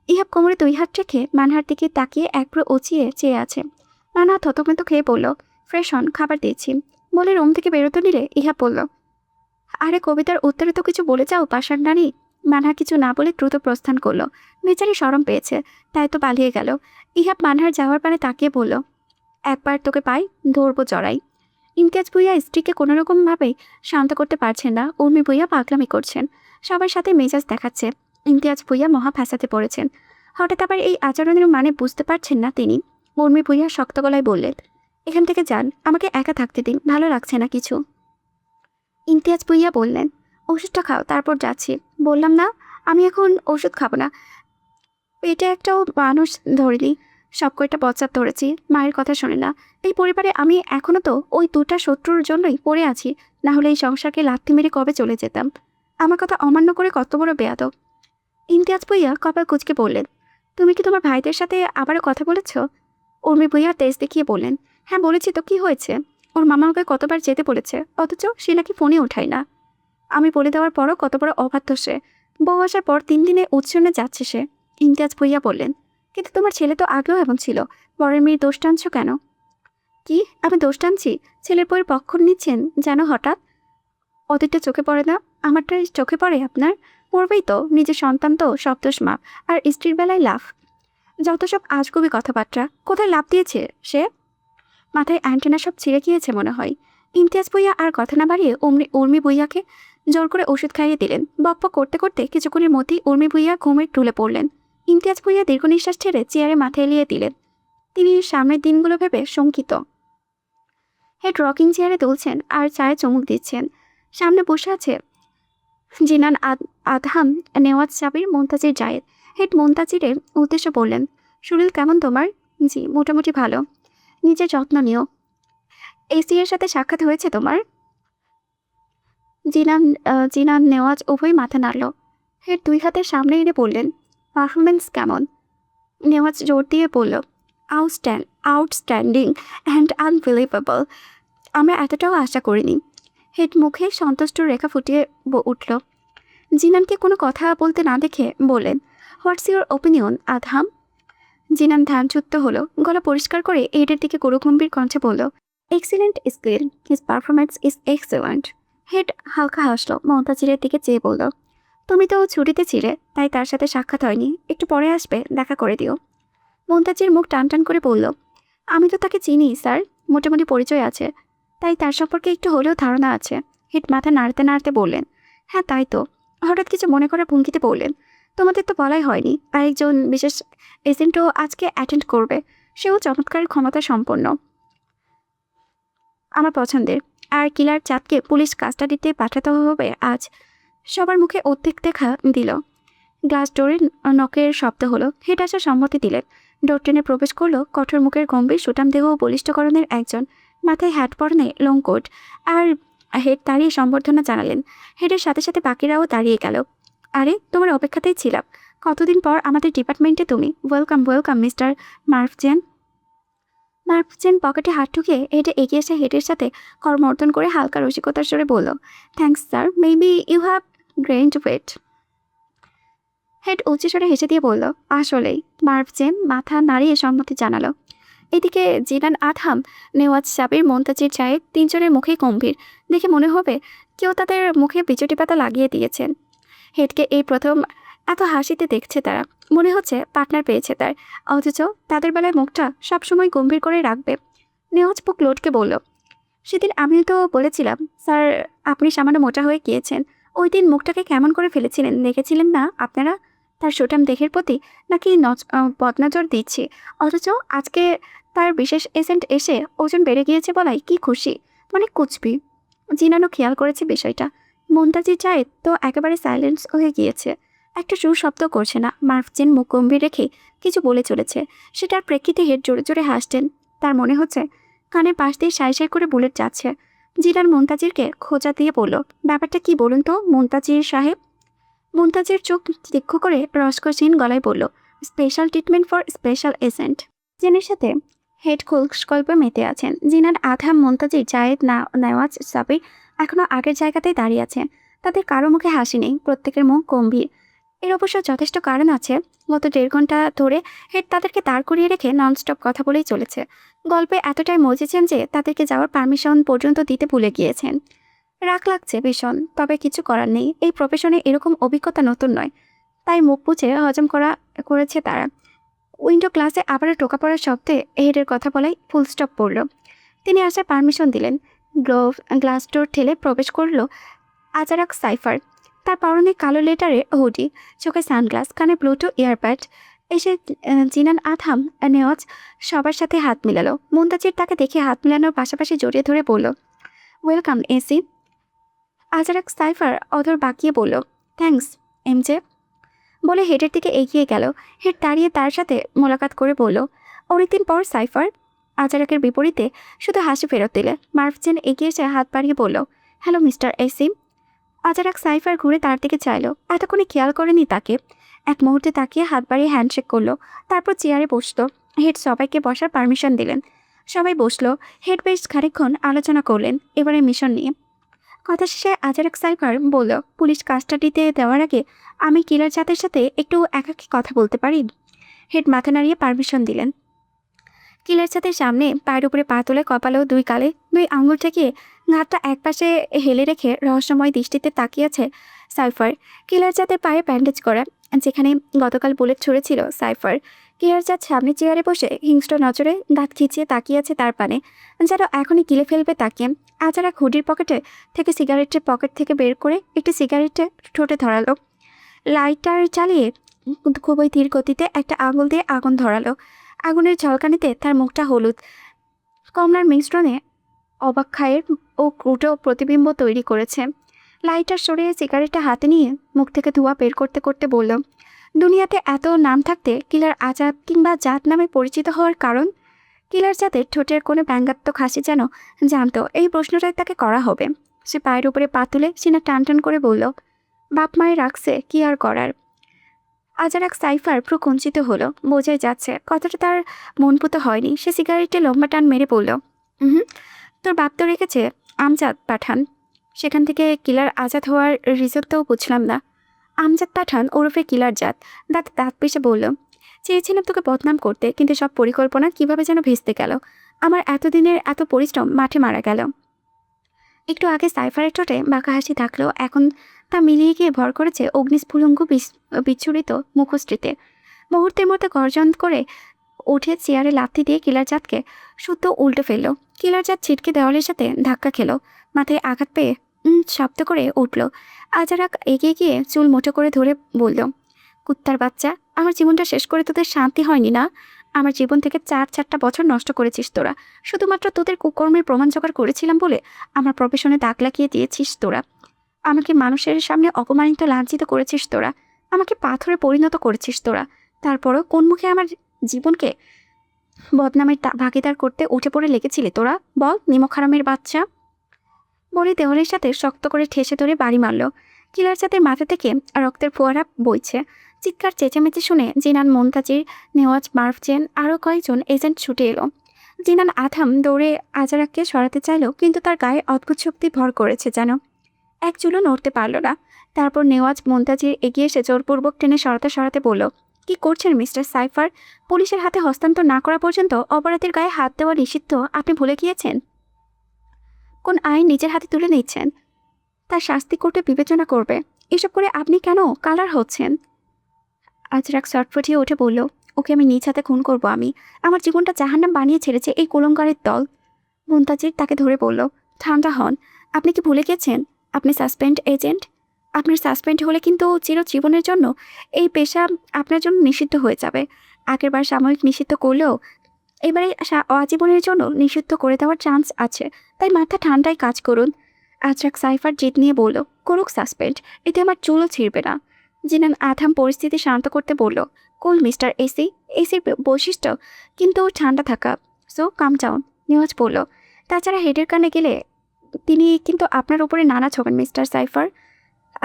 ইহাব কোমরে 2 হাত রেখে মানহার দিকে তাকিয়ে একপ্রো উঁচিয়ে চেয়ে আছে। মানহা থতমত খেয়ে বলল, ফ্রেশ হন, খাবার দিয়েছি বলে রুম থেকে বেরোতে নিলে ইহাব বলল, আরে কবিতার উত্তরে তো কিছু বলে যাও পাষাণ নারী। মানহা কিছু না বলে দ্রুত প্রস্থান করলো। বেচারি শরম পেয়েছে, তাই তো পালিয়ে গেল। ইহাব মানহার যাওয়ার পানে তাকিয়ে বলল, একবার তোকে পাই, ধরবো জড়াই। ইমতিয়াজ ভূঁইয়া স্ত্রীকে কোনোরকমভাবেই শান্ত করতে পারছেন না। উর্মি ভূঁইয়া পাগলামি করছেন, সবার সাথে মেজাজ দেখাচ্ছে। ইমতিয়াজ ভূঁইয়া মহা ফ্যাসাতে পড়েছেন। হঠাৎ আবার এই আচরণের মানে বুঝতে পারছেন না তিনি। উর্মি ভূঁইয়া শক্ত গলায় বললেন, এখান থেকে যান, আমাকে একা থাকতে দিন, ভালো লাগছে না কিছু। ইমতিয়াজ ভূঁইয়া বললেন, ওষুধটা খাও, তারপর যাচ্ছি। বললাম না আমি এখন ওষুধ খাবো না। পেটে একটাও মানুষ ধরিনি, সব কয়টা বচ্চার ধরেছি, মায়ের কথা শোনে না। এই পরিবারে আমি এখনও তো ওই 2টা শত্রুর জন্যই পড়ে আছি, না হলে এই সংসারকে লাথি মেরে কবে চলে যেতাম। আমার কথা অমান্য করে কত বড় বেয়াদব। ইমতিয়াজ ভূঁইয়া কপাল কুঁচকে বললেন, তুমি কি তোমার ভাইদের সাথে আবারও কথা বলেছ? উর্মি ভূঁইয়া তেজ দেখিয়ে বললেন, হ্যাঁ বলেছি তো, কি হয়েছে? ওর মামা ওকে কতবার যেতে বলেছে, অথচ সে নাকি ফোনে ওঠায় না। আমি বলে দেওয়ার পরও কত বড় অবাধ্য সে। বউ আসার পর 3 দিনে উৎসনে যাচ্ছে সে। ইমতিয়াজ ভূঁইয়া বললেন, কিন্তু তোমার ছেলে তো আগেও এমন ছিল, পরের মেয়ে দোষ টানছ কেন? কি আমি দোষ টানছি? ছেলের বউয়ের পক্ষ নিচ্ছেন যেন হঠাৎ? ওদেরটা চোখে পড়ে না, আমারটা চোখে পড়ে আপনার? পড়বেই তো, নিজের সন্তান তো সব দোষ মাপ, আর স্ত্রীর বেলায় লাভ। যত সব আজগুবি কথাবার্তা, কোথায় লাভ দিয়েছে সে? মাথায় অ্যান্টেনা সব ছিঁড়ে গিয়েছে মনে হয়। ইমতিয়াজ ভূঁইয়া আর কথা না বাড়িয়ে উর্মি ভূঁইয়াকে জোর করে ওষুধ খাইয়ে দিলেন। বকবক করতে করতে কিছুক্ষণের মধ্যেই উর্মি ভূঁইয়া ঘুমের টুলে পড়লেন। ইমতিয়াজ ভূঁইয়া দীর্ঘ নিঃশ্বাস ছেড়ে চেয়ারে মাথা এলিয়ে দিলেন। তিনি সামনের দিনগুলো ভেবে শঙ্কিত। হেড রকিং চেয়ারে তুলছেন আর চায়ে চুমুক দিচ্ছেন। সামনে বসে আছে জিনান আদহাম, নেওয়াজ সাবির, মুনতাজির জায়েদ। হেড মুনতাজিরের উদ্দেশ্য বললেন, শরীর কেমন তোমার? জি মোটামুটি ভালো। নিজের যত্ন নিও। এসি এর সাথে সাক্ষাৎ হয়েছে তোমার? জিনান নেওয়াজ উভয় মাথা নাড়ল। হেড 2 হাতের সামনে এনে বললেন, পারফরমেন্স কেমন? নেওয়াজ জোর দিয়ে বলল, আউটস্ট্যান্ডিং অ্যান্ড আনবিলিভেবল। আমরা এতটাও আশা করিনি। হেড মুখে সন্তুষ্ট রেখা ফুটিয়ে উঠল। জিনানকে কোনো কথা বলতে না দেখে বললেন, হোয়াটস ইউর ওপিনিয়ন আদহাম? জিনান ধ্যানচ্যুত হলো, গলা পরিষ্কার করে হেডের দিকে গম্ভীর কণ্ঠে বলল, excellent skill, his performance is excellent. Head হালকা হাসলো, মমতাজিরের দিকে চেয়ে বলল, তুমি তো ছুটিতে ছিলে, তাই তার সাথে সাক্ষাৎ হয়নি, একটু পরে আসবে, দেখা করে দিও। মমতাজির মুখ টান টান করে বলল, আমি তো তাকে চিনি স্যার, মোটামুটি পরিচয় আছে, তাই তার সম্পর্কে একটু হলেও ধারণা আছে। হেড মাথা নাড়তে নাড়তে বললেন, হ্যাঁ তাই তো। হঠাৎ কিছু মনে করার ভঙ্গিতে বললেন, তোমাদের তো বলাই হয়নি আরেকজন বিশেষ এজেন্টও আজকে অ্যাটেন্ড করবে, সেও চমৎকার ক্ষমতা সম্পন্ন, আমার পছন্দের। আর কিলার চাঁদকে পুলিশ কাস্টাডিতে পাঠাতে হবে আজ। সবার মুখে উদ্বেগ দেখা দিল। গ্লাস ডোরের নকের শব্দ হলো। হেড আসার সম্মতি দিলেন। ডোর টেনে প্রবেশ করলো কঠোর মুখের গম্ভীর সুঠাম দেহ ও বলিষ্ঠকরণের একজন, মাথায় হ্যাট পরনে লং কোট। আর হেড দাঁড়িয়ে সম্বর্ধনা জানালেন। হেডের সাথে সাথে বাকিরাও দাঁড়িয়ে গেল। আরে, তোমার অপেক্ষাতেই ছিলাম, কতদিন পর আমাদের ডিপার্টমেন্টে তুমি। Welcome welcome mister Marfzen. Marfzen পকেটে হাত ঢুকিয়ে হেডে এগিয়ে এসে হেডের সাথে করমর্দন করে হালকা রসিকতার স্বরে বলল, thanks sir, maybe you have gained weight. Head উচ্চস্বরে হেসে দিয়ে বলল, আসলেই। মার্ফজেন মাথা নাড়িয়ে সম্মতি জানালো। এদিকে জিনান আদহাম, নেওয়াজ সাবির, মন্তাজির জায়েদ তিনজনের মুখেই গম্ভীর। দেখে মনে হবে কেউ তাদের মুখে বিচুটি পাতা লাগিয়ে দিয়েছেন। হেডকে এই প্রথম এত হাসিতে দেখছে তারা, মনে হচ্ছে পার্টনার পেয়েছে তার, অথচ তাদের বেলায় মুখটা সবসময় গম্ভীর করে রাখবে। নেওয়াজ বুক লোডকে বলল, সেদিন আমিও তো বলেছিলাম স্যার, আপনি সামান্য মোটা হয়ে গিয়েছেন। ওই দিন মুখটাকে কেমন করে ফেলেছিলেন, দেখেছিলেন না আপনারা? তার সুঠাম দেহের প্রতি নাকি বদনজর দিচ্ছে, অথচ আজকে তার বিশেষ এজেন্ট এসে ওজন বেড়ে গিয়েছে বলাই কি খুশি, মানে কুচবি। জিনানো খেয়াল করেছে বিষয়টা। মন্তাজি চায় তো একেবারে সাইলেন্স হয়ে গিয়েছে, একটা শব্দ করছে না। মার্ফজেন মুখ গম্ভীর রেখে কিছু বলে চলেছে, সেটার প্রেক্ষিতে হেড জোরে জোরে হাসতেন। তার মনে হচ্ছে কানের পাশ দিয়ে সাই সাই করে বুলেট যাচ্ছে। জিনান মুনতাজিরকে খোঁজা দিয়ে বলল, ব্যাপারটা কি বলুন তো মুনতাজির সাহেব। মুনতাজির চোখ তীক্ষ্ণ করে রসকসীন গলায় বলল, special treatment for special agent. জেনের সাথে হেড খোলস্কল্পে মেতে আছেন। জিনার আধাম, মুনতাজির, জায়েদ, নেওয়াজ সাবির এখনও আগের জায়গাতেই দাঁড়িয়ে আছেন। তাদের কারো মুখে হাসি নেই, প্রত্যেকের মুখ গম্ভীর। এর অবশ্য যথেষ্ট কারণ আছে। গত 1.5 ঘন্টা ধরে হেড তাদেরকে দাঁড় করিয়ে রেখে ননস্টপ কথা বলেই চলেছে। গল্পে এতটাই মজেছেন যে তাদেরকে যাওয়ার পারমিশন পর্যন্ত দিতে ভুলে গিয়েছেন। রাগ লাগছে ভীষণ, তবে কিছু করার নেই। এই প্রফেশনে এরকম অভিজ্ঞতা নতুন নয়, তাই মুখ বুঝে হজম করেছে তারা। উইন্ডো ক্লাসে আবারও টোকা পড়ার শব্দে হেডের কথা বলাই ফুল স্টপ পড়ল। তিনি আসার পারমিশন দিলেন। গ্লাস ডোর ঠেলে প্রবেশ করল আজারাক সাইফার। তার পরনে কালো লেটারে হুডি, চোখে সানগ্লাস, কানে ব্লুটুথ ইয়ারপ্যাড। এসে জিনান আদহাম, নেওয়াজ সবার সাথে হাত মিলালো। মুনতাজির তাকে দেখে হাত মিলানোর পাশাপাশি জড়িয়ে ধরে বলল, ওয়েলকাম এসি। আজারাক সাইফার অধর বাঁকিয়ে বলল, থ্যাঙ্কস এমজে, বলে হেডের দিকে এগিয়ে গেল। হেড দাঁড়িয়ে তার সাথে মোলাকাত করে বলল, অনেকদিন পর সাইফার। আজারাকের বিপরীতে শুধু হাসি ফেরত দিলে। মার্ফজেন এগিয়ে এসে হাত বাড়িয়ে বলল, হ্যালো মিস্টার এসি। আজারাক সাইফার ঘুরে তার দিকে চাইল, এতক্ষণে খেয়াল করেনি তাকে। এক মুহূর্তে তাকিয়ে হাত বাড়িয়ে হ্যান্ডশেক করলো, তারপর চেয়ারে বসলো। হেড সবাইকে বসার পারমিশন দিলেন। সবাই বসলো। হেড বেশ খানিকক্ষণ আলোচনা করলেন এবারে মিশন নিয়ে। কথা শেষে আজারাক সাইফার বলল, পুলিশ কাস্টাডিতে দেওয়ার আগে আমি কিলার জাতের সাথে একটু একাকী কথা বলতে পারি। হেড মাথা নাড়িয়ে পারমিশন দিলেন। কিলার ছাতের সামনে পায়ের উপরে পা তুলে কপালেও 2 গালে 2 আঙুল ঠেকিয়ে ঘাটটা একপাশে হেলে রেখে রহস্যময় দৃষ্টিতে তাকিয়েছে সাইফার। কিলার জাতের পায়ে ব্যান্ডেজ করা, যেখানে গতকাল বুলেট ছুঁড়েছিল সাইফার। কিলার জাত সামনে চেয়ারে বসে হিংস্র নজরে দাঁত খিচিয়ে তাকিয়েছে তার পানে, যেন এখনই গিলে ফেলবে তাকে। আজারাক হুডির পকেটে থেকে সিগারেটের পকেট থেকে বের করে একটি সিগারেটে ঠোঁটে ধরালো। লাইটার চালিয়ে খুবই ধীর গতিতে একটা আঙুল দিয়ে আগুন ধরালো। আগুনের ঝলকানিতে তার মুখটা হলুদ কমলার মিশ্রণে অবাক্ষায়ের ও ক্রুটো প্রতিবিম্ব তৈরি করেছে। লাইটার সরিয়ে সিগারেটটা হাতে নিয়ে মুখ থেকে ধোঁয়া বের করতে করতে বলল, দুনিয়াতে এত নাম থাকতে কিলার আজাদ কিংবা জাত নামে পরিচিত হওয়ার কারণ? কিলার জাতের ঠোঁটের কোনো ব্যঙ্গাত্মক হাসি যেন জানতো এই প্রশ্নটাই তাকে করা হবে। সে পায়ের উপরে পা তুলে সিনা টান টান করে বলল, বাপ মায়ের রাখছে, কি আর করার। আজারাক সাইফার প্রকঞ্চিত হলো, বোঝাই যাচ্ছে কথাটা তার মনপুত হয়নি। সে সিগারেটে লম্বা টান মেরে বলল, তোর বাপ তো রেখেছে আমজাদ পাঠান, সেখান থেকে কিলার আজাদ হওয়ার রিজনটাও বুঝলাম না। আমজাদ পাঠান ওরফে কিলার জাত। দাঁত পিষে বলল, চেয়েছিলাম তোকে বদনাম করতে, কিন্তু সব পরিকল্পনা কিভাবে যেন ভেস্তে গেল। আমার এতদিনের এত পরিশ্রম মাঠে মারা গেল। একটু আগে সাইফারের ঠোঁটে বাঁকা হাসি থাকলেও এখন তা মিলিয়ে গিয়ে ভর করেছে অগ্নিস্ফুলঙ্গ বিচ্ছুরিত মুখশ্রীতে। মুহূর্তের মধ্যে গর্জন করে উঠে চেয়ারে লাথি দিয়ে কিলার জাতকে শুদ্ধ উল্টে ফেলল। কিলার জাত ছিটকে দেওয়ালের সাথে ধাক্কা খেল। মাথায় আঘাত পেয়ে শব্দ করে উঠল। আজারাক এগিয়ে গিয়ে চুল মুঠো করে ধরে বলল, কুত্তার বাচ্চা, আমার জীবনটা শেষ করে তোদের শান্তি হয়নি না? আমার জীবন থেকে 4 বছর নষ্ট করেছিস তোরা। শুধুমাত্র তোদের কুকর্মের প্রমাণ জোগাড় করেছিলাম বলে আমার প্রফেশনে দাগ লাগিয়ে দিয়েছিস তোরা। আমাকে মানুষের সামনে অপমানিত লাঞ্ছিত করেছিস তোরা। আমাকে পাথরে পরিণত করেছিস তোরা। তারপরও কোন মুখে আমার জীবনকে বদনামের ভাগিদার করতে উঠে পড়ে লেগেছিলি তোরা? বল, নিমক হারামের বাচ্চা। বলে দেওয়ালের সাথে শক্ত করে ঠেসে ধরে বাড়ি মারল। কিলার জাতের মাথা থেকে রক্তের ফোয়ারা বইছে। চিৎকার চেঁচামেচি শুনে জিনান, মুনতাজির, নেওয়াজ, মারফচেন আরও কয়েকজন এজেন্ট ছুটে এলো। জিনান আথাম দৌড়ে আজারাককে সরাতে চাইল, কিন্তু তার গায়ে অদ্ভুত শক্তি ভর করেছে যেন। এক চুলও নড়তে পারল না। তারপর নেওয়াজ মুনতাজির এগিয়ে এসে জোরপূর্বক টেনে সরাতে সরাতে বলল, কি করছেন মিস্টার সাইফার? পুলিশের হাতে হস্তান্তর না করা পর্যন্ত অপরাধীর গায়ে হাত দেওয়া নিষিদ্ধ আপনি ভুলে গিয়েছেন? কোন আইন নিজের হাতে তুলে নিচ্ছেন? তার শাস্তি কোর্টে বিবেচনা করবে। এসব করে আপনি কেন কালার হচ্ছেন? আজরাক চটফটিয়ে উঠে বলল, ওকে আমি নিজ হাতে খুন করবো। আমার জীবনটা জাহান্নাম বানিয়ে ছেড়েছে এই কুলঙ্গারের দল। মুনতাজির তাকে ধরে বলল, ঠান্ডা হন। আপনি কি ভুলে গেছেন আপনি সাসপেন্ড এজেন্ট? আপনার সাসপেন্ড হলে কিন্তু চিরজীবনের জন্য এই পেশা আপনার জন্য নিষিদ্ধ হয়ে যাবে। আগেরবার সাময়িক নিষিদ্ধ করলেও এবারে আজীবনের জন্য নিষিদ্ধ করে দেওয়ার চান্স আছে। তাই মাথা ঠান্ডায় কাজ করুন। আজরাক সাইফার জেদ নিয়ে বলল, করুক সাসপেন্ড, এতে আমার চুলও ছিঁড়বে না। জিনান আথাম পরিস্থিতি শান্ত করতে বলল, কুল মিস্টার এসি। এসির বৈশিষ্ট্য কিন্তু ঠান্ডা থাকা। সো কাম ডাউন। নেওয়াজ বলল, তাছাড়া হেডের কানে গেলে তিনি কিন্তু আপনার উপরে নানা ছবেন মিস্টার সাইফার।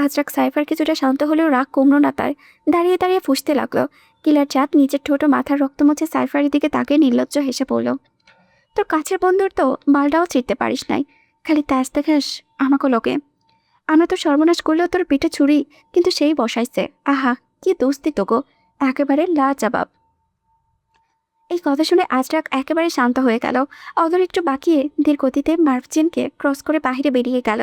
আজরাক সাইফার কিছুটা শান্ত হলেও রাগ কমল না তার। দাঁড়িয়ে দাঁড়িয়ে ফুঁসতে লাগলো। কিলার জাত নিজের ঠোঁটো মাথার রক্ত মুছে সাইফারের দিকে তাকিয়ে নির্লজ্জ হেসে পড়ল, তোর কাছের বন্ধুর তো বালটাও ছিঁড়তে পারিস নাই, খালি তাস দেখাস আমাকে লোকে। আমরা তো সর্বনাশ করলেও তোর পিঠে ছুরি কিন্তু সেই বসাইছে। আহা, কি দোস্তি তোগো, একেবারে লাজবাব। এই কথা শুনে আজরাক একেবারে শান্ত হয়ে গেল। অদর একটু বাকিয়ে ধীর গতিতে মার্ফচেনকে ক্রস করে বাহিরে বেরিয়ে গেল।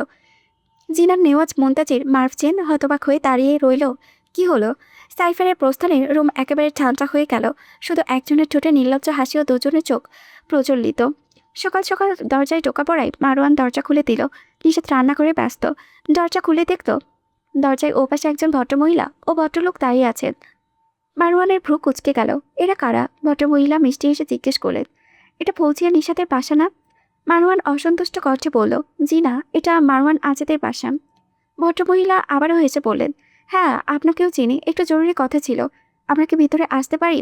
জিনার, নেওয়াজ, মুনতাজির, মার্ফচেন হতবাক হয়ে দাঁড়িয়ে রইল। কি হলো? সাইফারের প্রস্থানে রুম একেবারে ঠান্ডা হয়ে গেল। শুধু একজনের ঠোঁটে নির্লজ্জ হাসি ও দুজনের চোখ প্রজ্বলিত। সকাল সকাল দরজায় টোকা পড়ায় মারওয়ান দরজা খুলে দিল। নিষাদ রান্না করে ব্যস্ত। দরজা খুলে দেখত দরজায় ওপাশে একজন ভদ্রমহিলা ও ভদ্রলোক দাঁড়িয়ে আছেন। মারওয়ানের ভ্রু কুঁচকে গেল। এরা কারা? ভদ্রমহিলা মিষ্টি এসে জিজ্ঞেস করলেন। এটা ফৌজিয়া নিষাদের বাসা না? মারওয়ান অসন্তুষ্ট কণ্ঠে বলল, জি না, এটা মারওয়ান আজাদের বাসা। ভদ্রমহিলা আবারও হেসে বললেন, হ্যাঁ, আপনাকেও চিনি, একটু জরুরি কথা ছিল। আমরা কি ভিতরে আসতে পারি?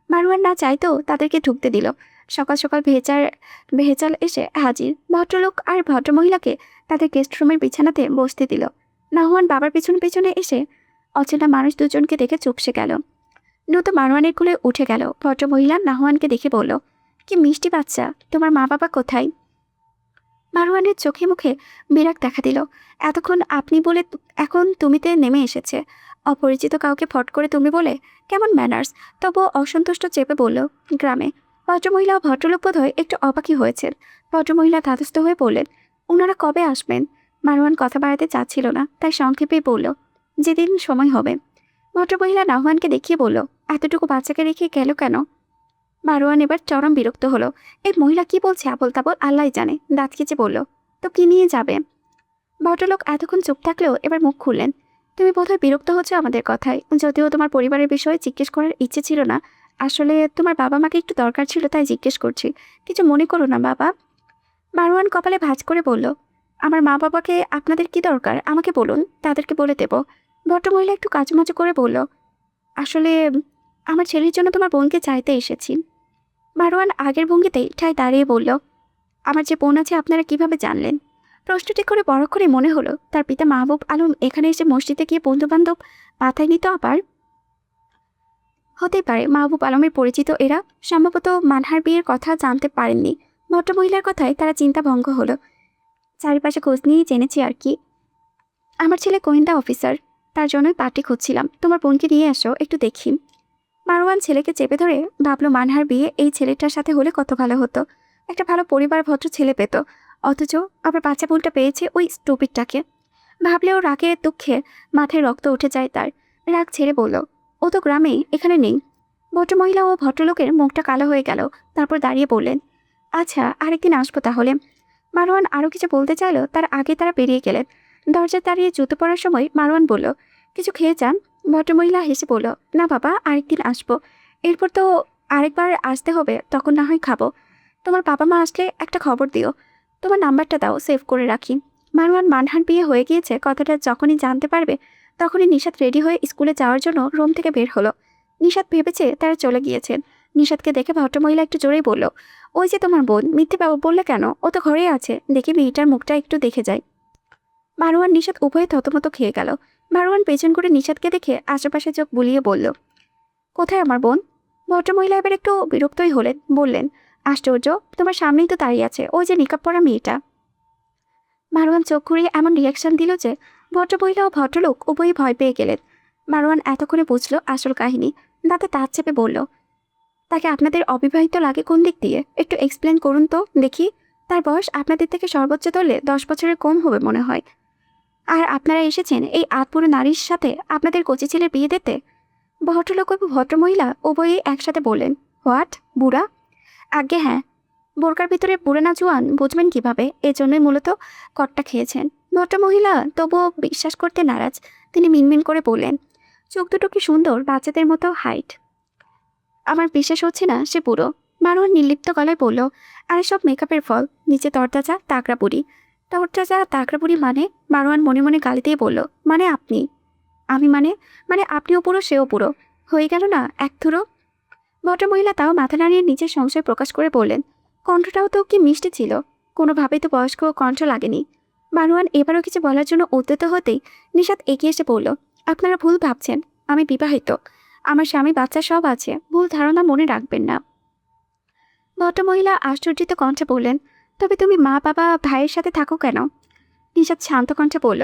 মারওয়ান না চাইতেও তাদেরকে ঢুকতে দিল। সকাল সকাল ভেজাল এসে হাজির। ভদ্রলোক আর ভদ্রমহিলাকে তাদের গেস্ট রুমের বিছানাতে বসতে দিল। নাহওয়ান বাবার পিছনে পিছনে এসে অচেনা মানুষ দুজনকে দেখে চুপসে গেল। নতুন মারওয়ানের কোলে উঠে গেল। ভদ্রমহিলা নাহওয়ানকে দেখে বলল, কি মিষ্টি বাচ্চা, তোমার মা বাবা কোথায়? মারওয়ানের চোখে মুখে বিরাগ দেখা দিল। এতক্ষণ আপনি বলে এখন তুমিতে নেমে এসেছে। অপরিচিত কাউকে ফট করে তুমি বলে, কেমন ম্যানার্স। তবুও অসন্তুষ্ট চেপে বলল, গ্রামে। ভদ্রমহিলা ও ভদ্রলোক বোধ হয় একটু অবাকই হয়েছেন। ভদ্রমহিলা ধাতস্থ হয়ে বললেন, ওনারা কবে আসবেন? মারওয়ান কথা বাড়াতে চাচ্ছিল না, তাই সংক্ষেপেই বলল, যেদিন সময় হবে। ভদ্রমহিলা নাহওয়ানকে দেখিয়ে বলল, এতটুকু বাচ্চাকে রেখে গেল কেন? মারওয়ান এবার চরম বিরক্ত হলো। এই মহিলা কি বলছে আবল তাবল আল্লাহ জানে। দাঁত খিচে বলল, তো কি নিয়ে যাবে? ভদ্রলোক এতক্ষণ চুপ থাকলেও এবার মুখ খুললেন, তুমি বোধহয় বিরক্ত হচ্ছে আমাদের কথায়। যদিও তোমার পরিবারের বিষয়ে জিজ্ঞেস করার ইচ্ছে ছিল না, আসলে তোমার বাবা মাকে একটু দরকার ছিল, তাই জিজ্ঞেস করছি। কিছু মনে করো না বাবা। মারওয়ান কপালে ভাঁজ করে বলল, আমার মা বাবাকে আপনাদের কি দরকার আমাকে বলুন, তাদেরকে বলে দেব। ভদ্রমহিলা একটু কাচুমাচু করে বলল, আসলে আমার ছেলের জন্য তোমার বোনকে চাইতে এসেছি। মারওয়ান আগের ভঙ্গিতেই ঠায় দাঁড়িয়ে বলল, আমার যে বোন আছে আপনারা কিভাবে জানলেন? প্রশ্নটি করে বড় করে মনে হলো তার পিতা মাহবুব আলম এখানে এসে মসজিদে গিয়ে বন্ধুবান্ধব পাতায় নিত আবার। হতেই পারে মাহবুব আলমের পরিচিত এরা। সম্ভবত মানহার বিয়ের কথা জানতে পারেননি। ভদ্রমহিলার কথায় তারা চিন্তা ভঙ্গ হলো। চারিপাশে খোঁজ নিয়েই জেনেছি আর কি। আমার ছেলে গোয়েন্দা অফিসার, তার জন্যই পার্টি খুঁজছিলাম। তোমার বোনকে নিয়ে আসো, একটু দেখি। মারওয়ান ছেলেকে চেপে ধরে ভাবলো মানহার বিয়ে এই ছেলেটার সাথে হলে কত ভালো হতো, একটা ভালো পরিবার ভদ্র ছেলে পেত। অথচ আবার বাচ্চা ভুলটা পেয়েছে ওই স্টুপিডটাকে। ভাবলেও রাগে দুঃখে মাথায় রক্ত উঠে যায় তার। রাগ ছেড়ে বলল, ও তো গ্রামে, এখানে নেই। ভদ্রমহিলা ও ভদ্রলোকের মুখটা কালো হয়ে গেল। তারপর দাঁড়িয়ে বললেন, আচ্ছা আরেকদিন আসবো তাহলে। মারওয়ান আরও কিছু বলতে চাইল, তার আগে তারা বেরিয়ে গেলেন। দরজায় দাঁড়িয়ে জুতো পরার সময় মারওয়ান বলল, কিছু খেয়ে যান। ভদ্রমহিলা হেসে বলল, না বাবা, আরেকদিন আসবো। এরপর তো আরেকবার আসতে হবে, তখন না হয় খাবো। তোমার বাবা মা আসলে একটা খবর দিও। তোমার নাম্বারটা দাও, সেভ করে রাখি। মারওয়ান মানহার বিয়ে হয়ে গিয়েছে কথাটা যখনই জানতে পারবে তখনই নিশাত রেডি হয়ে স্কুলে যাওয়ার জন্য রুম থেকে বের হলো। নিশাত ভেবেছে তারা চলে গিয়েছেন। নিশাতকে দেখে ভদ্রমহিলা একটু জোরেই বলল, ওই যে তোমার বোন, মিথ্যে বললে কেন? ও তো ঘরেই আছে, দেখি মেয়েটার মুখটা একটু দেখে যায়। মারওয়ান নিশাত উভয়ে থতমত খেয়ে গেল। মারওয়ান পেছন করে নিশাতকে দেখে আশেপাশে চোখ বুলিয়ে বলল, কোথায় আমার বোন? ভদ্রমহিলা এবার একটু বিরক্তই হলেন, বললেন, আশ্চর্য, তোমার সামনেই তো দাঁড়িয়ে আছে ওই যে নিকাব পরা মেয়েটা। মারওয়ান চোখ ঘুরিয়ে এমন রিয়াকশন দিল যে ভদ্রমহিলা ও ভদ্রলোক উভয়ই ভয় পেয়ে গেলেন। মারওয়ান এতক্ষণে বুঝল আসল কাহিনী। দাঁতে দাঁত চেপে বলল, তাকে আপনাদের অবিবাহিত লাগে কোন দিক দিয়ে? একটু এক্সপ্লেন করুন তো দেখি। তার বয়স আপনাদের থেকে সর্বোচ্চ ধরলে 10 বছরের কম হবে মনে হয়। আর আপনারা এসেছেন এই আধপুরো নারীর সাথে আপনাদের কচি ছেলের বিয়ে দিতে? ভদ্রলোক ও ভদ্রমহিলা উভয়ই একসাথে বললেন, হোয়াট, বুড়া? আজ্ঞে হ্যাঁ। বোরকার ভিতরে বুড়ো না জোয়ান বুঝবেন কিভাবে? এজন্যই মূলত কটটা খেয়েছেন। ভদ্রমহিলা তবুও বিশ্বাস করতে নারাজ। তিনি মিনমিন করে বললেন, চোখ দুটো কি সুন্দর, বাচ্চাদের মতো হাইট। আমার বিশ্বাস হচ্ছে না সে বুড়ো। মারওয়ান নির্লিপ্ত গলায় বলল, আরে সব মেকআপের ফল, নিচে তরতাজা তাকড়া বুড়ি। তরতাজা তাকড়া বুড়ি মানে? মারওয়ান মনে মনে গালি দিয়ে বলল, মানে আপনি। আমি মানে? মানে আপনিও পুরো সেও পুরো হয়ে গেল না এক থুরো। ভদ্রমহিলা তাও মাথা নাড়িয়ে নিজের সংশয় প্রকাশ করে বললেন, কণ্ঠটাও তো কি মিষ্টি ছিল, কোনোভাবেই তো বয়স্ক কণ্ঠ লাগেনি। মারওয়ান এবারও কিছু বলার জন্য উদ্যত হতেই নিশাত এগিয়ে এসে বলল, আপনারা ভুল ভাবছেন, আমি বিবাহিত, আমার স্বামী বাচ্চা সব আছে, ভুল ধারণা মনে রাখবেন না। ভদ্রমহিলা আশ্চর্যিত কণ্ঠে বললেন, তবে তুমি মা বাবা ভাইয়ের সাথে থাকো কেন? নিশাত শান্ত কণ্ঠে বলল,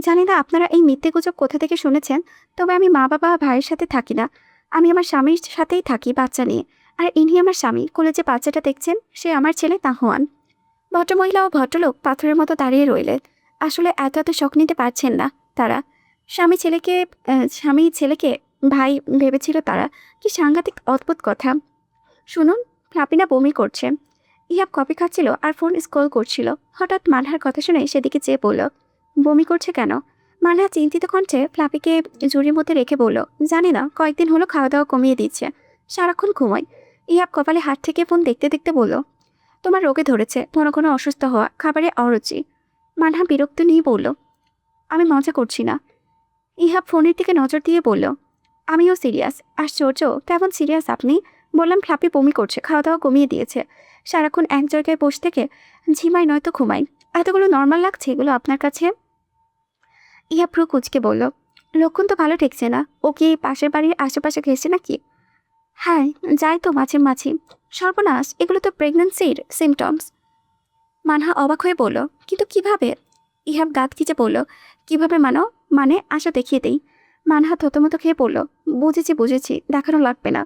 জানি না আপনারা এই মিথ্যে গুজব কোথা থেকে শুনেছেন, তবে আমি মা বাবা ভাইয়ের সাথে থাকি না। আমি আমার স্বামীর সাথেই থাকি বাচ্চা নিয়ে। আর ইনি আমার স্বামী, কোলে যে বাচ্চাটা দেখছেন সে আমার ছেলে তাহওয়ান। ভদ্রমহিলা ও ভদ্রলোক পাথরের মতো দাঁড়িয়ে রইলেন। আসলে এত এত শখ নিতে পারছেন না তারা। স্বামী ছেলেকে ভাই ভেবেছিল তারা। কি সাংঘাতিক অদ্ভুত কথা। শুনুন, ফ্লাপিনা বমি করছে। ইহাব কফি খাচ্ছিল আর ফোন স্ক্রল করছিল। হঠাৎ মানহার কথা শুনে সেদিকে চেয়ে বলল, বমি করছে কেন? মানহা চিন্তিত কণ্ঠে ফ্লাপিকে জুড়ির মধ্যে রেখে বলল, জানি না, কয়েকদিন হলো খাওয়া দাওয়া কমিয়ে দিচ্ছে, সারাক্ষণ ঘুমাই। ইহাব কপালে হাত থেকে ফোন দেখতে দেখতে বলল, তোমার রোগে ধরেছে, ঘন ঘন অসুস্থ হওয়া, খাবারে অরুচি। মানহা বিরক্ত নিয়ে বলল, আমি মজা করছি না। ইহাব ফোনের দিকে নজর দিয়ে বলল, আমিও সিরিয়াস। আশ্চর্য, কেমন সিরিয়াস আপনি? বললাম ফ্লাপি বমি করছে, খাওয়া দাওয়া কমিয়ে দিয়েছে, সারাক্ষণ এক জায়গায় বসে থেকে ঝিমাই নয়তো ঘুমাই। এতগুলো নর্মাল লাগছে এগুলো আপনার কাছে? ইহা ভ্রু কুচকে বলল, লক্ষণ তো ভালো ঠেকছে না। ও কি পাশের বাড়ির আশেপাশে ঘেসে নাকি? হ্যাঁ, যাই তো মাঝে মাঝে। সর্বনাশ, এগুলো তো প্রেগন্যান্সির সিমটমস। মানহা অবাক হয়ে বলল, কিন্তু কিভাবে? ইহাব দাঁত খিচে বলল, কিভাবে মানো? মানে আশা দেখিয়ে দেই। মানহা থতমত খেয়ে বলল, বুঝেছি বুঝেছি, দেখানো লাগবে না।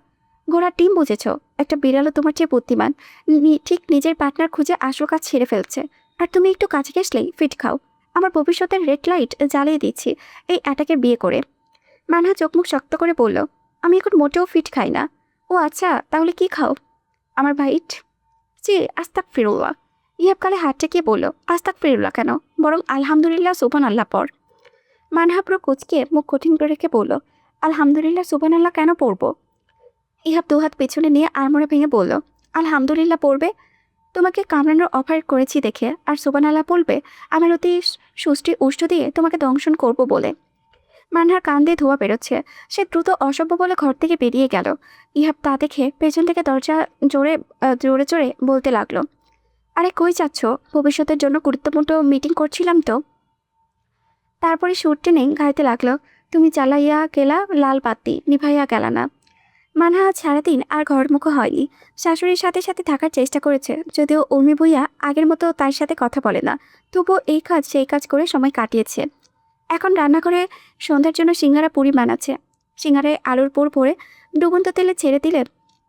ঘোড়ার ডিম বুঝেছ? একটা বিড়ালও তোমার চেয়ে বুদ্ধিমান, ঠিক নিজের পার্টনার খুঁজে আসল কাজ ছেড়ে ফেলছে। আর তুমি একটু কাছে ঘেসলেই ফিট খাও। আমার ভবিষ্যতের রেড লাইট জ্বালিয়ে দিচ্ছি এই অ্যাটাকের বিয়ে করে। মানহা চোখ মুখ শক্ত করে বলল, আমি এখন মোটেও ফিট খাই না। ও আচ্ছা, তাহলে কি খাও? আমার ভাইট। জি, আস্তাক ফিরুল্লাহ। ইহাব কালে হাত টেকিয়ে বলল, আস্তাক ফিরুল্লাহ কেন, বরং আলহামদুলিল্লাহ সুবহান আল্লাহ পড়। মানহা পুরো কুচকে মুখ কঠিন করে রেখে বলল, আলহামদুলিল্লাহ সুবহান আল্লাহ কেন পড়বো? ইহাব দুহাত পেছনে নিয়ে আড়মোড়া ভেঙে বলল, আলহামদুলিল্লাহ পড়বে? তোমাকে কামড়ানোর অফার করেছি দেখে আর সুবহান আল্লাহ বলবে আমার অতি সুষ্টি উষ্ঠ দিয়ে তোমাকে দংশন করব বলে। মানহার কান দিয়ে ধোয়া বেরোচ্ছে। সে দ্রুত অসভ্য বলে ঘর থেকে বেরিয়ে গেল। ইহাব তা দেখে পেছন থেকে দরজা জোরে জোরে জোরে বলতে লাগলো, আরে কই যাচ্ছ? ভবিষ্যতের জন্য গুরুত্বপূর্ণ মিটিং করছিলাম তো। তারপরে সুর টেনে গাইতে লাগলো, তুমি জ্বালাইয়া গেলা লাল বাতি, নিভাইয়া গেলা না। মানহা আজ সারাদিন আর ঘরমুখো হয়নি। শাশুড়ির সাথে সাথে থাকার চেষ্টা করেছে, যদিও উর্মি বইয়া আগের মতো তার সাথে কথা বলে না। তবুও এই কাজ সেই কাজ করে সময় কাটিয়েছে। এখন রান্নাঘরে সন্ধ্যার জন্য সিঙ্গারা পুরি বানাচ্ছে। সিঙ্গারায় আলুর পুর ভরে ডুবন্ত তেলে ছেড়ে দিলে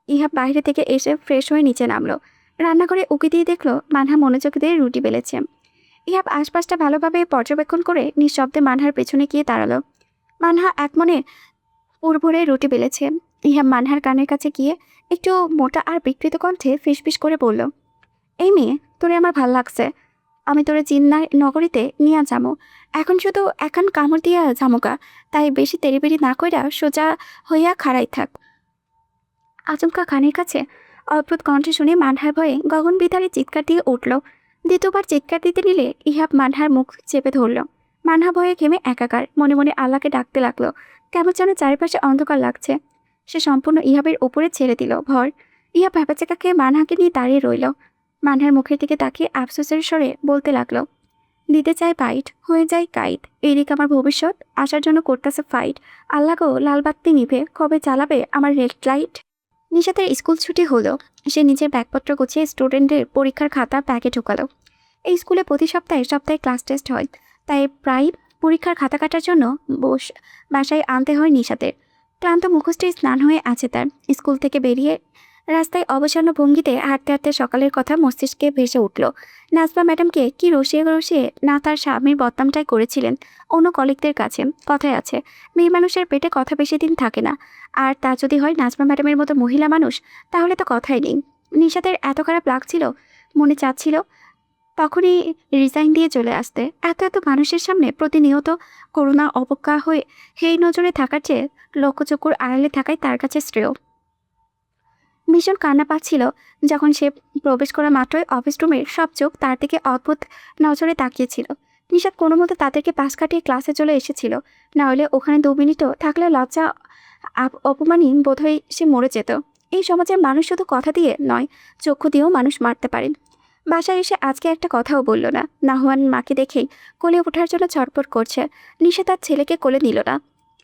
ইহাব বাইরে থেকে এসে ফ্রেশ হয়ে নিচে নামলো। রান্নাঘরে উকি দিয়ে দেখলো মানহা মনোযোগ দিয়ে রুটি বেলেছে। ইহাব আশপাশটা ভালোভাবে পর্যবেক্ষণ করে নিঃশব্দে মানহার পেছনে গিয়ে দাঁড়ালো। মানহা এক মনে পুরভরে রুটি বেলেছে। ইহাব মানহার কানের কাছে গিয়ে একটু মোটা আর বিকৃত কণ্ঠে ফিসফিস করে বলল, এই মেয়ে, তোরে আমার ভাল লাগছে। আমি তোরে চিন্নার নগরীতে নিয়ে যামো। এখন শুধু একান কামড় দিয়া যামোকা, তাই বেশি তেড়িবেড়ি না কইরা সোজা হইয়া খাড়াই থাক। আচমকা কানের কাছে অদ্ভুত কণ্ঠে শুনে মানহার ভয়ে গগন বিতারে চিৎকার দিয়ে উঠল। দ্বিতীয়বার চিৎকার দিতে নিলে ইহাব মানহার মুখ চেপে ধরল। মানহা ভয়ে ঘেমে একাকার, মনে মনে আল্লাহকে ডাকতে লাগলো। কেমন যেন চারিপাশে অন্ধকার লাগছে। সে সম্পূর্ণ ইহাবের ওপরে ছেড়ে দিল ভর। ইহাব ভ্যাপাচাকা খেয়ে মানহাকে নিয়ে দাঁড়িয়ে রইল। মানহার মুখের দিকে তাকিয়ে আফসোসের স্বরে বলতে লাগলো, দিতে চাই বাইট, হয়ে যায় কাইট। এদিকে আমার ভবিষ্যৎ আসার জন্য করতেছে ফাইট। আল্লাহ গো, লাল বাতি নিভে কবে চালাবে আমার রেড লাইট। নিশাতের স্কুল ছুটি হলো। সে নিজের ব্যাগপত্র গুছিয়ে স্টুডেন্টের পরীক্ষার খাতা ব্যাগে ঢোকালো। এই স্কুলে প্রতি সপ্তাহে সপ্তাহে ক্লাস টেস্ট হয়, তাই প্রায় পরীক্ষার খাতা কাটার জন্য বাসায় আনতে হয় নিশাতের। ক্লান্ত মুখোশটি স্নান হয়ে আছে তার। স্কুল থেকে বেরিয়ে রাস্তায় অবসন্ন ভঙ্গিতে হাঁটতে হাঁটতে সকালের কথা মস্তিষ্কে ভেসে উঠল। নাজমা ম্যাডামকে কি রসিয়ে রসিয়ে না তার স্বামীর বদনামটাই করেছিলেন অন্য কলিগদের কাছে। কথায় আছে, মেয়ে মানুষের পেটে কথা বেশি দিন থাকে না, আর তা যদি হয় নাজমা ম্যাডামের মতো মহিলা মানুষ, তাহলে তো কথাই নেই। নিশাতের এত খারাপ লাগছিল, মনে চাচ্ছিল তখনই রিজাইন দিয়ে চলে আসতে। এত এত মানুষের সামনে প্রতিনিয়ত করুণা অবজ্ঞা হয়ে হেই নজরে থাকার চেয়ে লক্ষ্যচক্ষুর আড়ালে থাকাই তার কাছে শ্রেয়। ভীষণ কান্না পাচ্ছিল যখন সে প্রবেশ করা মাত্রই অফিস রুমের সব চোখ তার দিকে অদ্ভুত নজরে তাকিয়েছিল। নিশাত কোনো মতো তাদেরকে পাশ কাটিয়ে ক্লাসে চলে এসেছিল, না হলে ওখানে 2 মিনিটও থাকলে লজ্জা অপমানই বোধহয় সে মরে যেত। এই সমাজের মানুষ শুধু কথা দিয়ে নয়, চক্ষু দিয়েও মানুষ মারতে পারেন। বাসায় এসে আজকে একটা কথাও বলল না। নাহুয়ান মাকে দেখেই কোলে ওঠার জন্য ছটফট করছে। নিশা তার ছেলেকে কোলে নিল না,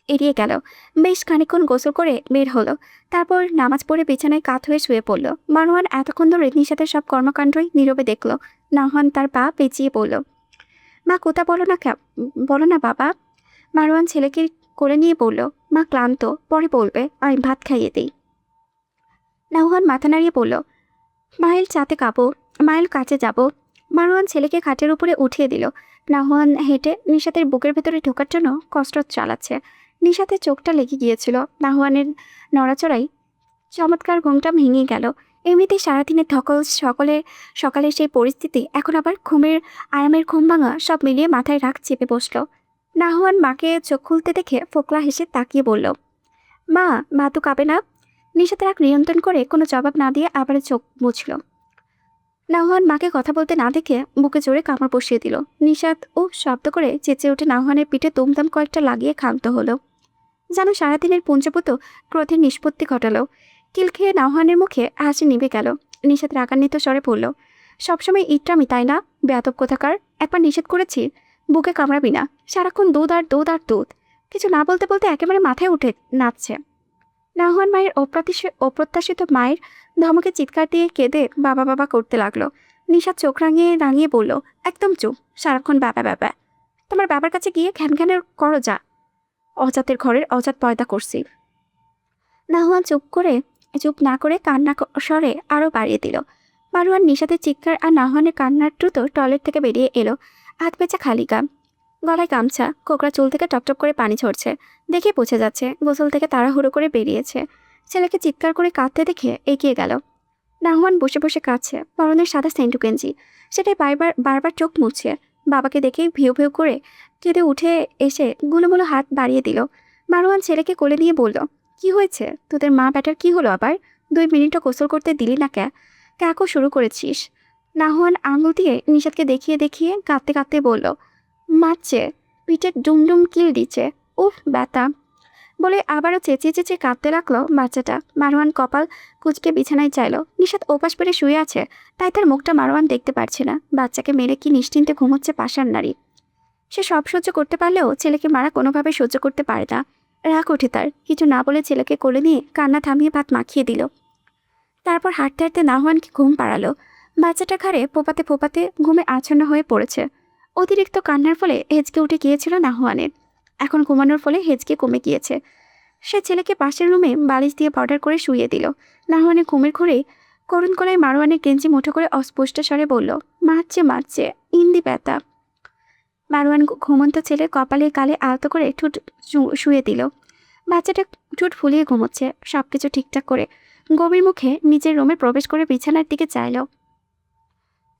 এড়িয়ে গেল। বেশ খানিকক্ষণ গোসল করে বের হলো। তারপর নামাজ পড়ে বিছানায় কাত হয়ে শুয়ে পড়ল। মারওয়ান এতক্ষণ ধরে নিশাতের সব কর্মকাণ্ডই নীরবে দেখল। নাহুয়ান তার পা পেঁচিয়ে পড়ল। মা কোথা বলো না বাবা। মারওয়ান ছেলেকে কোলে নিয়ে বলল, মা ক্লান্ত, পরে বলবে, আমি ভাত খাইয়ে দিই। নাহুয়ান মাথা নাড়িয়ে বলল, মাইল চাতে কাবো, মাইল কাছে যাব। মারওয়ান ছেলেকে খাটের উপরে উঠিয়ে দিল। নাহুয়ান হেঁটে নিশাতের বুকের ভেতরে ঢোকার জন্য কসরত চালাচ্ছে। নিশাতের চোখটা লেগে গিয়েছিল। নাহুয়ানের নড়াচড়াই চমৎকার ঘুমটা ভেঙে গেল। এমনিতেই সারাদিনের ধকল সকালে সেই পরিস্থিতি, এখন আবার আরামের ঘুম ভাঙা, সব মিলিয়ে মাথায় রাগ চেপে বসল। নাহুয়ান মাকে চোখ খুলতে দেখে ফোকলা হেসে তাকিয়ে বলল, মা তো কাঁপে না। নিশাতের রাগ নিয়ন্ত্রণ করে কোনো জবাব না দিয়ে আবার চোখ মুছল। নাহুয়ান মাকে কথা বলতে না দেখে বুকে জোরে কামড় বসিয়ে দিল। নিশাত ও শব্দ করে চেঁচে উঠে নাহুয়ানের পিঠে দুমদাম কয়েকটা লাগিয়ে ক্ষান্ত হলো। যেন সারাদিনের পুঞ্জপুত ক্রোধের নিষ্পত্তি ঘটালো। কিল খেয়ে নাহুয়ানের মুখে হাসি নিভে গেল। নিশাত রাগান্বিত স্বরে পড়ল, সবসময় ইট্রামি তাই না, বেয়াদব কোথাকার। একবার নিষেধ করেছি বুকে কামড়াবি না, সারাক্ষণ দুধ আর দুধ আর দুধ। কিছু না বলতে বলতে একেবারে মাথায় উঠে নাচছে। নাহুয়ান মায়ের অপ্রত্যাশিত মায়ের ধমকে চিৎকার দিয়ে কেঁদে বাবা বাবা করতে লাগলো। নিশাত চোখ রাঙিয়ে বলল, একদম চুপ, সারাক্ষণ বাবা বাবা। তোমার বাবার কাছে গিয়ে ঘ্যান করো যা, অজাতের ঘরের অজাত পয়দা করছি। নাহুয়ান চুপ না করে কান্না স্বরে আরও বাড়িয়ে দিল। মারওয়ান নিশাতের চিৎকার আর নাহুয়ানের কান্নার দ্রুত টয়লেট থেকে বেরিয়ে এলো। হাত পেঁচা খালি গাম, গলায় গামছা, কোকড়া চুল থেকে টপটপ করে পানি ঝরছে। দেখে বোঝা যাচ্ছে গোসল থেকে তাড়াহুড়ো করে বেরিয়েছে। ছেলেকে চিৎকার করে কাঁদতে দেখে এগিয়ে গেল। নাহুয়ান বসে বসে কাঁদছে, পরনের সাদা সেন্টু গেঞ্জি, সেটাই বারবার চোখ মুছছে। বাবাকে দেখেই ভিউ ভিউ করে কেঁদে উঠে এসে গুলোমুলো হাত বাড়িয়ে দিল। মারওয়ান ছেলেকে কোলে নিয়ে বলল, কি হয়েছে তোদের মা ব্যাটার, কি হলো আবার? 2 মিনিটও গোসল করতে দিলি না ক্যাকও শুরু করেছিস? নাহুয়ান আঙুল দিয়ে নিশাতকে দেখিয়ে দেখিয়ে কাঁদতে কাঁদতে বলল, মারছে, পিঠে ডুমডুম কিল দিচ্ছে, উফ ব্যথা, বলে আবারও চেঁচিয়ে চেঁচিয়ে কাঁদতে লাগলো বাচ্চাটা। মারওয়ান কপাল কুচকে বিছানায় চাইল। নিশাত ওপাশ পেরে শুয়ে আছে, তাই তার মুখটা মারওয়ান দেখতে পারছে না। বাচ্চাকে মেরে কি নিশ্চিন্তে ঘুমোচ্ছে পাষাণ নারী। সে সব সহ্য করতে পারলেও ছেলেকে মারা কোনোভাবে সহ্য করতে পারে না। রাগ ওঠে তার। কিছু না বলে ছেলেকে কোলে নিয়ে কান্না থামিয়ে ভাত মাখিয়ে দিল। তারপর হাঁটতে হাঁটতে নাহুয়ানকে ঘুম পাড়ালো। বাচ্চাটা ঘাড়ে ফোপাতে ফোপাতে ঘুমে আচ্ছন্ন হয়ে পড়েছে। অতিরিক্ত কান্নার ফলে হেঁচকে উঠে গিয়েছিল নাহুয়ানের। এখন ঘুমানোর ফলে হেঁচকে কমে গিয়েছে। সে ছেলেকে পাশের রুমে বালিশ দিয়ে বর্ডার করে শুইয়ে দিল। নাহওয়ানের ঘুমের ঘোরে করুণ গলায় মারওয়ানের গেঞ্জি মুঠো করে অস্পষ্ট স্বরে বলল, মারছে মারছে, ইন্দি ব্যথা। মারওয়ান ঘুমন্ত ছেলের কপালে কালে আলতো করে ঠোঁট শুয়ে দিল। বাচ্চাটা ঠোঁট ফুলিয়ে ঘুমোচ্ছে। সবকিছু ঠিকঠাক করে গভীর মুখে নিজের রুমে প্রবেশ করে বিছানার দিকে চাইল।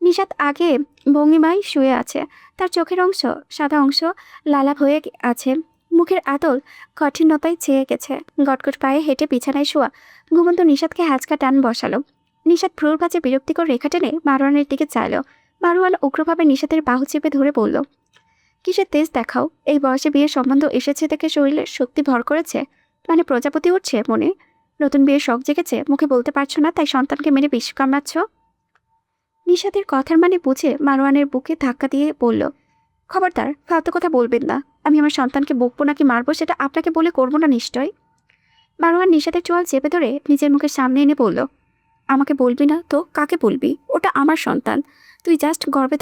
নিশাত আগে ভঙ্গিমায় শুয়ে আছে। তার চোখের অংশ সাদা অংশ লালাভ হয়ে আছে। মুখের আদল কঠিনতায় ছেয়ে গেছে। গটগট পায়ে হেঁটে বিছানায় শোয়া ঘুমন্ত নিশাতকে হ্যাঁচকা টান বসালো। নিশাত ভ্রুর ভাঁজে বিরক্তিকর রেখা টেনে মারওয়ানের দিকে চাইল। মারওয়ান উগ্রভাবে নিশাতের বাহু চেপে ধরে বলল, কিসের তেজ দেখাও? এই বয়সে বিয়ের সম্বন্ধ এসেছে দেখে শরীরের শক্তি ভর করেছে, মানে প্রজাপতি উঠছে মনে? নতুন বিয়ের শখ জেগেছে, মুখে বলতে পারছো না তাই সন্তানকে মেরে বিষ কামড়াচ্ছ? নিশাতের কথার মানে বুঝে মারওয়ানের বুকে ধাক্কা দিয়ে বলল, খবরদার, ফালতু কথা বলবেন না। আমি আমার সন্তানকে বকবো নাকি মারবো সেটা আপনাকে বলে করবো না নিশ্চয়। মারওয়ান নিশাতের চোয়াল চেপে ধরে নিজের মুখের সামনে এনে বলল, আমাকে বলবি না তো কাকে বলবি? ওটা আমার সন্তান। তুই জাস্ট গর্ভে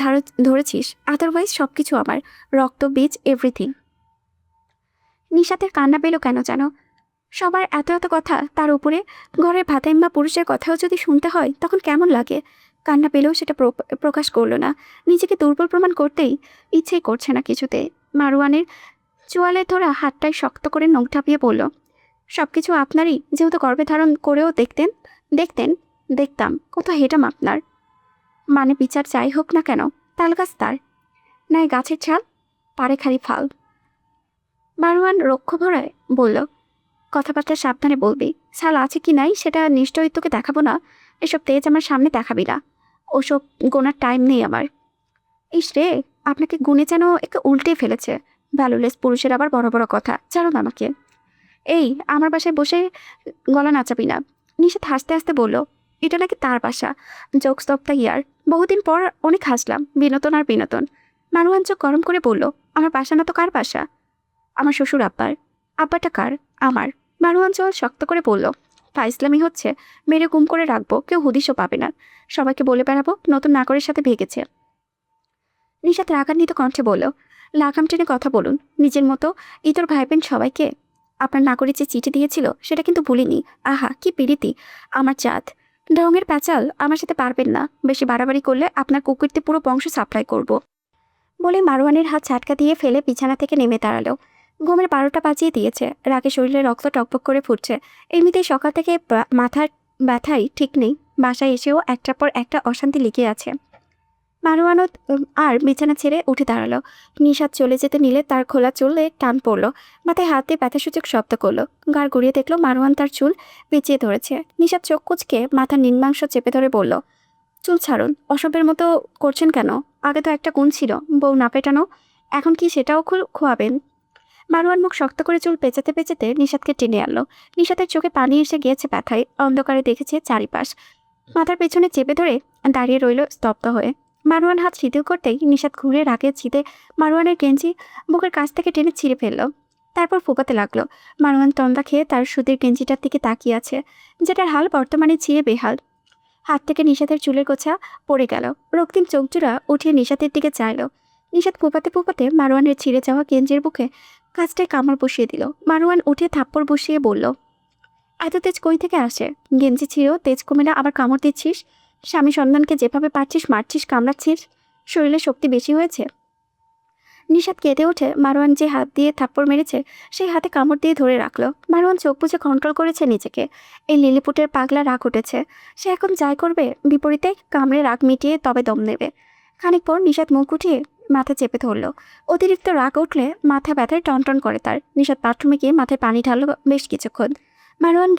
ধরেছিস, আদারওয়াইজ সব কিছু আমার, রক্ত বীজ এভরিথিং। নিশাতের কান্না পেল কেন জানো? সবার এত এত কথা, তার উপরে ঘরের ভাতাইম্মা পুরুষের কথাও যদি শুনতে হয় তখন কেমন লাগে? কান্না পেলেও সেটা প্রকাশ করলো না। নিজেকে দুর্বল প্রমাণ করতেই ইচ্ছেই করছে না কিছুতে। মারওয়ানের চোয়ালে ধরা হাতটাই শক্ত করে নখ ঠাপিয়ে বলল, সব কিছু আপনারই, যেহেতু গর্ভে ধারণ করেও দেখতাম কোথাও হেঁটাম আপনার। মানে বিচার যাই হোক না কেন, তালগাছ তার, নাই গাছের ছাল, পারে খালি ফাল। মারওয়ান রক্ষ ভরায় বলল, কথাবার্তা সাবধানে বলবি। ছাল আছে কি নাই সেটা নিশ্চয়ই তোকে দেখাবো না। এসব তেজ আমার সামনে দেখাবি না। ওসব গোনার টাইম নেই আমার। ইস রে, আপনাকে গুণে যেন একে উল্টে ফেলেছে। ভ্যালুলেস পুরুষের আবার বড় বড় কথা, জানো না আমাকে। এই আমার বাসায় বসে গলা নাচাবি না। নিশাত হাসতে হাসতে বলল, এটা নাকি তার বাসা, জোকস অফ দ্য ইয়ার। বহুদিন পর অনেক হাসলাম, বিনোদন আর বিনোদন। মারওয়ান চোখ গরম করে বলল, আমার বাসা না তো কার বাসা? আমার শ্বশুর আব্বার। আব্বাটা কার? আমার। মারওয়ান চোয়াল শক্ত করে বলল, ফাইজলামি হচ্ছে, মেরে গুম করে রাখবো, কেউ হুদিশও পাবে না। সবাইকে বলে বেড়াবো নতুন নাগরের সাথে ভেগেছে। নিশাত রাগান্বিত কণ্ঠে বলল, লাগাম টেনে কথা বলুন, নিজের মতো ইতর ভাইবেন সবাইকে। আপনার নাগরিক যে চিঠি দিয়েছিল সেটা কিন্তু ভুলিনি। আহা কি পীড়িতি আমার চাঁদ। ঢঙের প্যাচাল আমার সাথে পারবেন না। বেশি বাড়াবাড়ি করলে আপনার কুকুরতে পুরো বংশ সাপ্লাই করব। বলে মারওয়ানের হাত ঝাটকা দিয়ে ফেলে বিছানা থেকে নেমে দাঁড়ালো। ঘুমের 12টা বাজিয়ে দিয়েছে। রাগে শরীরে রক্ত টকবক করে ফুটছে। এমনিতেই সকাল থেকে মাথার ব্যথাই ঠিক নেই। বাসায় এসেও একটার পর একটা অশান্তি লেগে আছে। মারওয়ানও আর বিছানা ছেড়ে উঠে দাঁড়ালো। নিশাত চলে যেতে নিলে তার খোলা চুলে টান পড়লো। মাথায় হাত দিয়ে ব্যথাসূচক শব্দ করলো। গাড় গড়িয়ে দেখলো মারওয়ান তার চুল পেঁচিয়ে ধরেছে। নিশাত চোখ কুচকে মাথার নিম্নাংশ চেপে ধরে বলল, চুল ছাড়ুন, অসভ্যের মতো করছেন কেন? আগে তো একটা গুণ ছিল, বউ না পেটানো, এখন কি সেটাও খোয়াবেন? মারওয়ান মুখ শক্ত করে চুল পেঁচাতে পেঁচাতে নিশাতকে টেনে আনলো। নিশাতের চোখে পানি এসে গিয়েছে ব্যথায়। অন্ধকারে দেখেছে চারিপাশ। মাথার পেছনে চেপে ধরে দাঁড়িয়ে রইল স্তব্ধ হয়ে। মারওয়ান হাত শিথিল করতেই নিশাত ঘুরে রাগে ছিঁড়ে মারওয়ানের গেঞ্জি বুকের কাছ থেকে টেনে ছিঁড়ে ফেললো। তারপর ফোপাতে লাগলো। মারওয়ান তন্দা খেয়ে তার সুদের গেঞ্জিটার দিকে তাকিয়ে আছে, যেটার হাল বর্তমানে ছিঁড়ে বেহাল। হাত থেকে নিশাতের চুলের গোছা পড়ে গেল। রক্তিম চোখজোড়া উঠিয়ে নিশাতের দিকে চাইল। নিশাত ফোপাতে ফোপাতে মারওয়ানের ছিঁড়ে যাওয়া গেঞ্জির বুকে কাজটায় কামড় বসিয়ে দিল। মারওয়ান উঠে থাপ্পড় বসিয়ে বলল, এত তেজ কই থেকে আসে? গেঞ্জি ছিঁড়েও তেজ কমে না, আবার কামড় দিচ্ছিস। স্বামী সন্তানকে যেভাবে পারছিস মারছিস, কামড়াচ্ছিস, শরীরে শক্তি বেশি হয়েছে? নিশাত কেঁদে ওঠে। মারওয়ান যে হাত দিয়ে থাপ্পড় মেরেছে সেই হাতে কামড় দিয়ে ধরে রাখলো। মারওয়ান চোখ বুঝে কন্ট্রোল করেছে নিজেকে। এই লিলিপুটের পাগলা রাগ উঠেছে। সে এখন যাই করবে বিপরীতে কামড়ে রাগ মিটিয়ে তবে দম নেবে। খানিক পর নিশাত মুখ উঠিয়ে মাথা চেপে ধরল। অতিরিক্ত রাগ উঠলে মাথা ব্যথায় টনটন করে তার। নিশাত বাথরুমে গিয়ে মাথায় পানি ঢাললো বেশ কিছুক্ষণ। মারওয়ান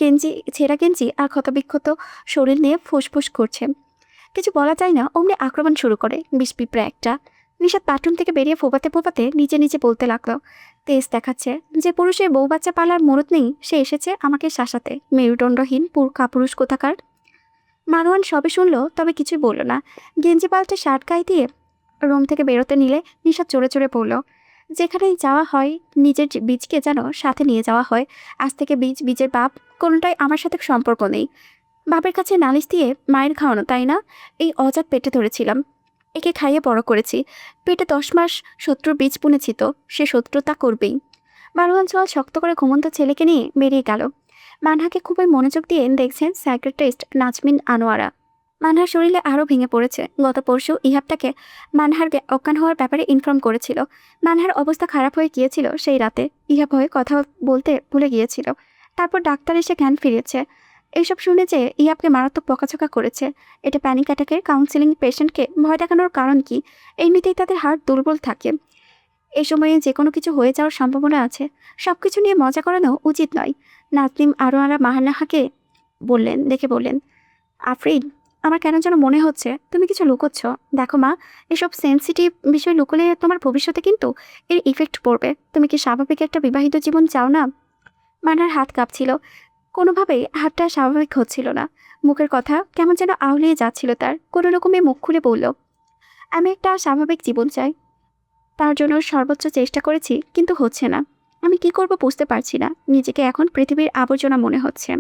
ছেঁড়া গেঞ্জি আর ক্ষতবিক্ষত শরীর নিয়ে ফুসফুস করছে। কিছু বলা যায় না, অমনি আক্রমণ শুরু করে বিষ পিঁপড়া একটা। নিশাত বাথরুম থেকে বেরিয়ে ফোপাতে ফোপাতে নিজে নিজে বলতে লাগলো, তেজ দেখাচ্ছে। যে পুরুষের বউ বাচ্চা পালার মুরত নেই সে এসেছে আমাকে শাসাতে, মেরুদণ্ডহীন কাপুরুষ কোথাকার। মারওয়ান সবে শুনলো তবে কিছুই বলল না। গেঞ্জি পাল্টে শার্ট গায়ে দিয়ে রুম থেকে বেরোতে নিলে নিশাত চড়ে চড়ে পড়ল। যেখানেই যাওয়া হয় নিজের বীজকে যেন সাথে নিয়ে যাওয়া হয়। আজ থেকে বীজের বাপ কোনোটাই আমার সাথে সম্পর্ক নেই। বাপের কাছে নালিশ দিয়ে মায়ের খাওয়ানো, তাই না? এই অজাত পেটে ধরেছিলাম, একে খাইয়ে বড় করেছি। পেটে 10 মাস শত্রুর বীজ বুনেছি, তো সে শত্রুতা করবেই। মারওয়ান সোহাল শক্ত করে ঘুমন্ত ছেলেকে নিয়ে বেরিয়ে গেল। মানহাকে খুবই মনোযোগ দিয়ে দেখছেন সাইকিয়াট্রিস্ট নাজমিন আনোয়ারা। মানহার শরীরে আরও ভেঙে পড়েছে। গত পরশু ইহাব তাকে মানহার অজ্ঞান হওয়ার ব্যাপারে ইনফর্ম করেছিল। মানহার অবস্থা খারাপ হয়ে গিয়েছিল সেই রাতে। ইহাব হয়ে কথা বলতে ভুলে গিয়েছিল। তারপর ডাক্তার এসে জ্ঞান ফিরেছে। এইসব শুনে যে ইহাবকে মারাত্মক বকাঝকা করেছে। এটা প্যানিক অ্যাটাকের কাউন্সিলিং। পেশেন্টকে ভয় দেখানোর কারণ কি? এমনিতেই তাদের হার্ট দুর্বল থাকে। এই সময়ে যে কোনো কিছু হয়ে যাওয়ার সম্ভাবনা আছে। সব কিছু নিয়ে মজা করানো উচিত নয়। নাজমিন আনোয়ারা মাহানাহাকে বললেন, আফরিন, আমার কেন যেন মনে হচ্ছে তুমি কিছু লুকোচ্ছ। দেখো মা, এসব সেন্সিটিভ বিষয় লুকোলে তোমার ভবিষ্যতে কিন্তু এর ইফেক্ট পড়বে। তুমি কি স্বাভাবিক একটা বিবাহিত জীবন চাও না? মানহার হাত কাঁপছিল। কোনোভাবেই হাতটা স্বাভাবিক হচ্ছিল না। মুখের কথা কেমন যেন আউলিয়ে যাচ্ছিল তার। কোনো রকমে মুখ খুলে বলল, আমি একটা স্বাভাবিক জীবন চাই। তার জন্য সর্বোচ্চ চেষ্টা করেছি, কিন্তু হচ্ছে না। আমি কি করব বুঝতে পারছি না। নিজেকে এখন পৃথিবীর আবর্জনা মনে হচ্ছে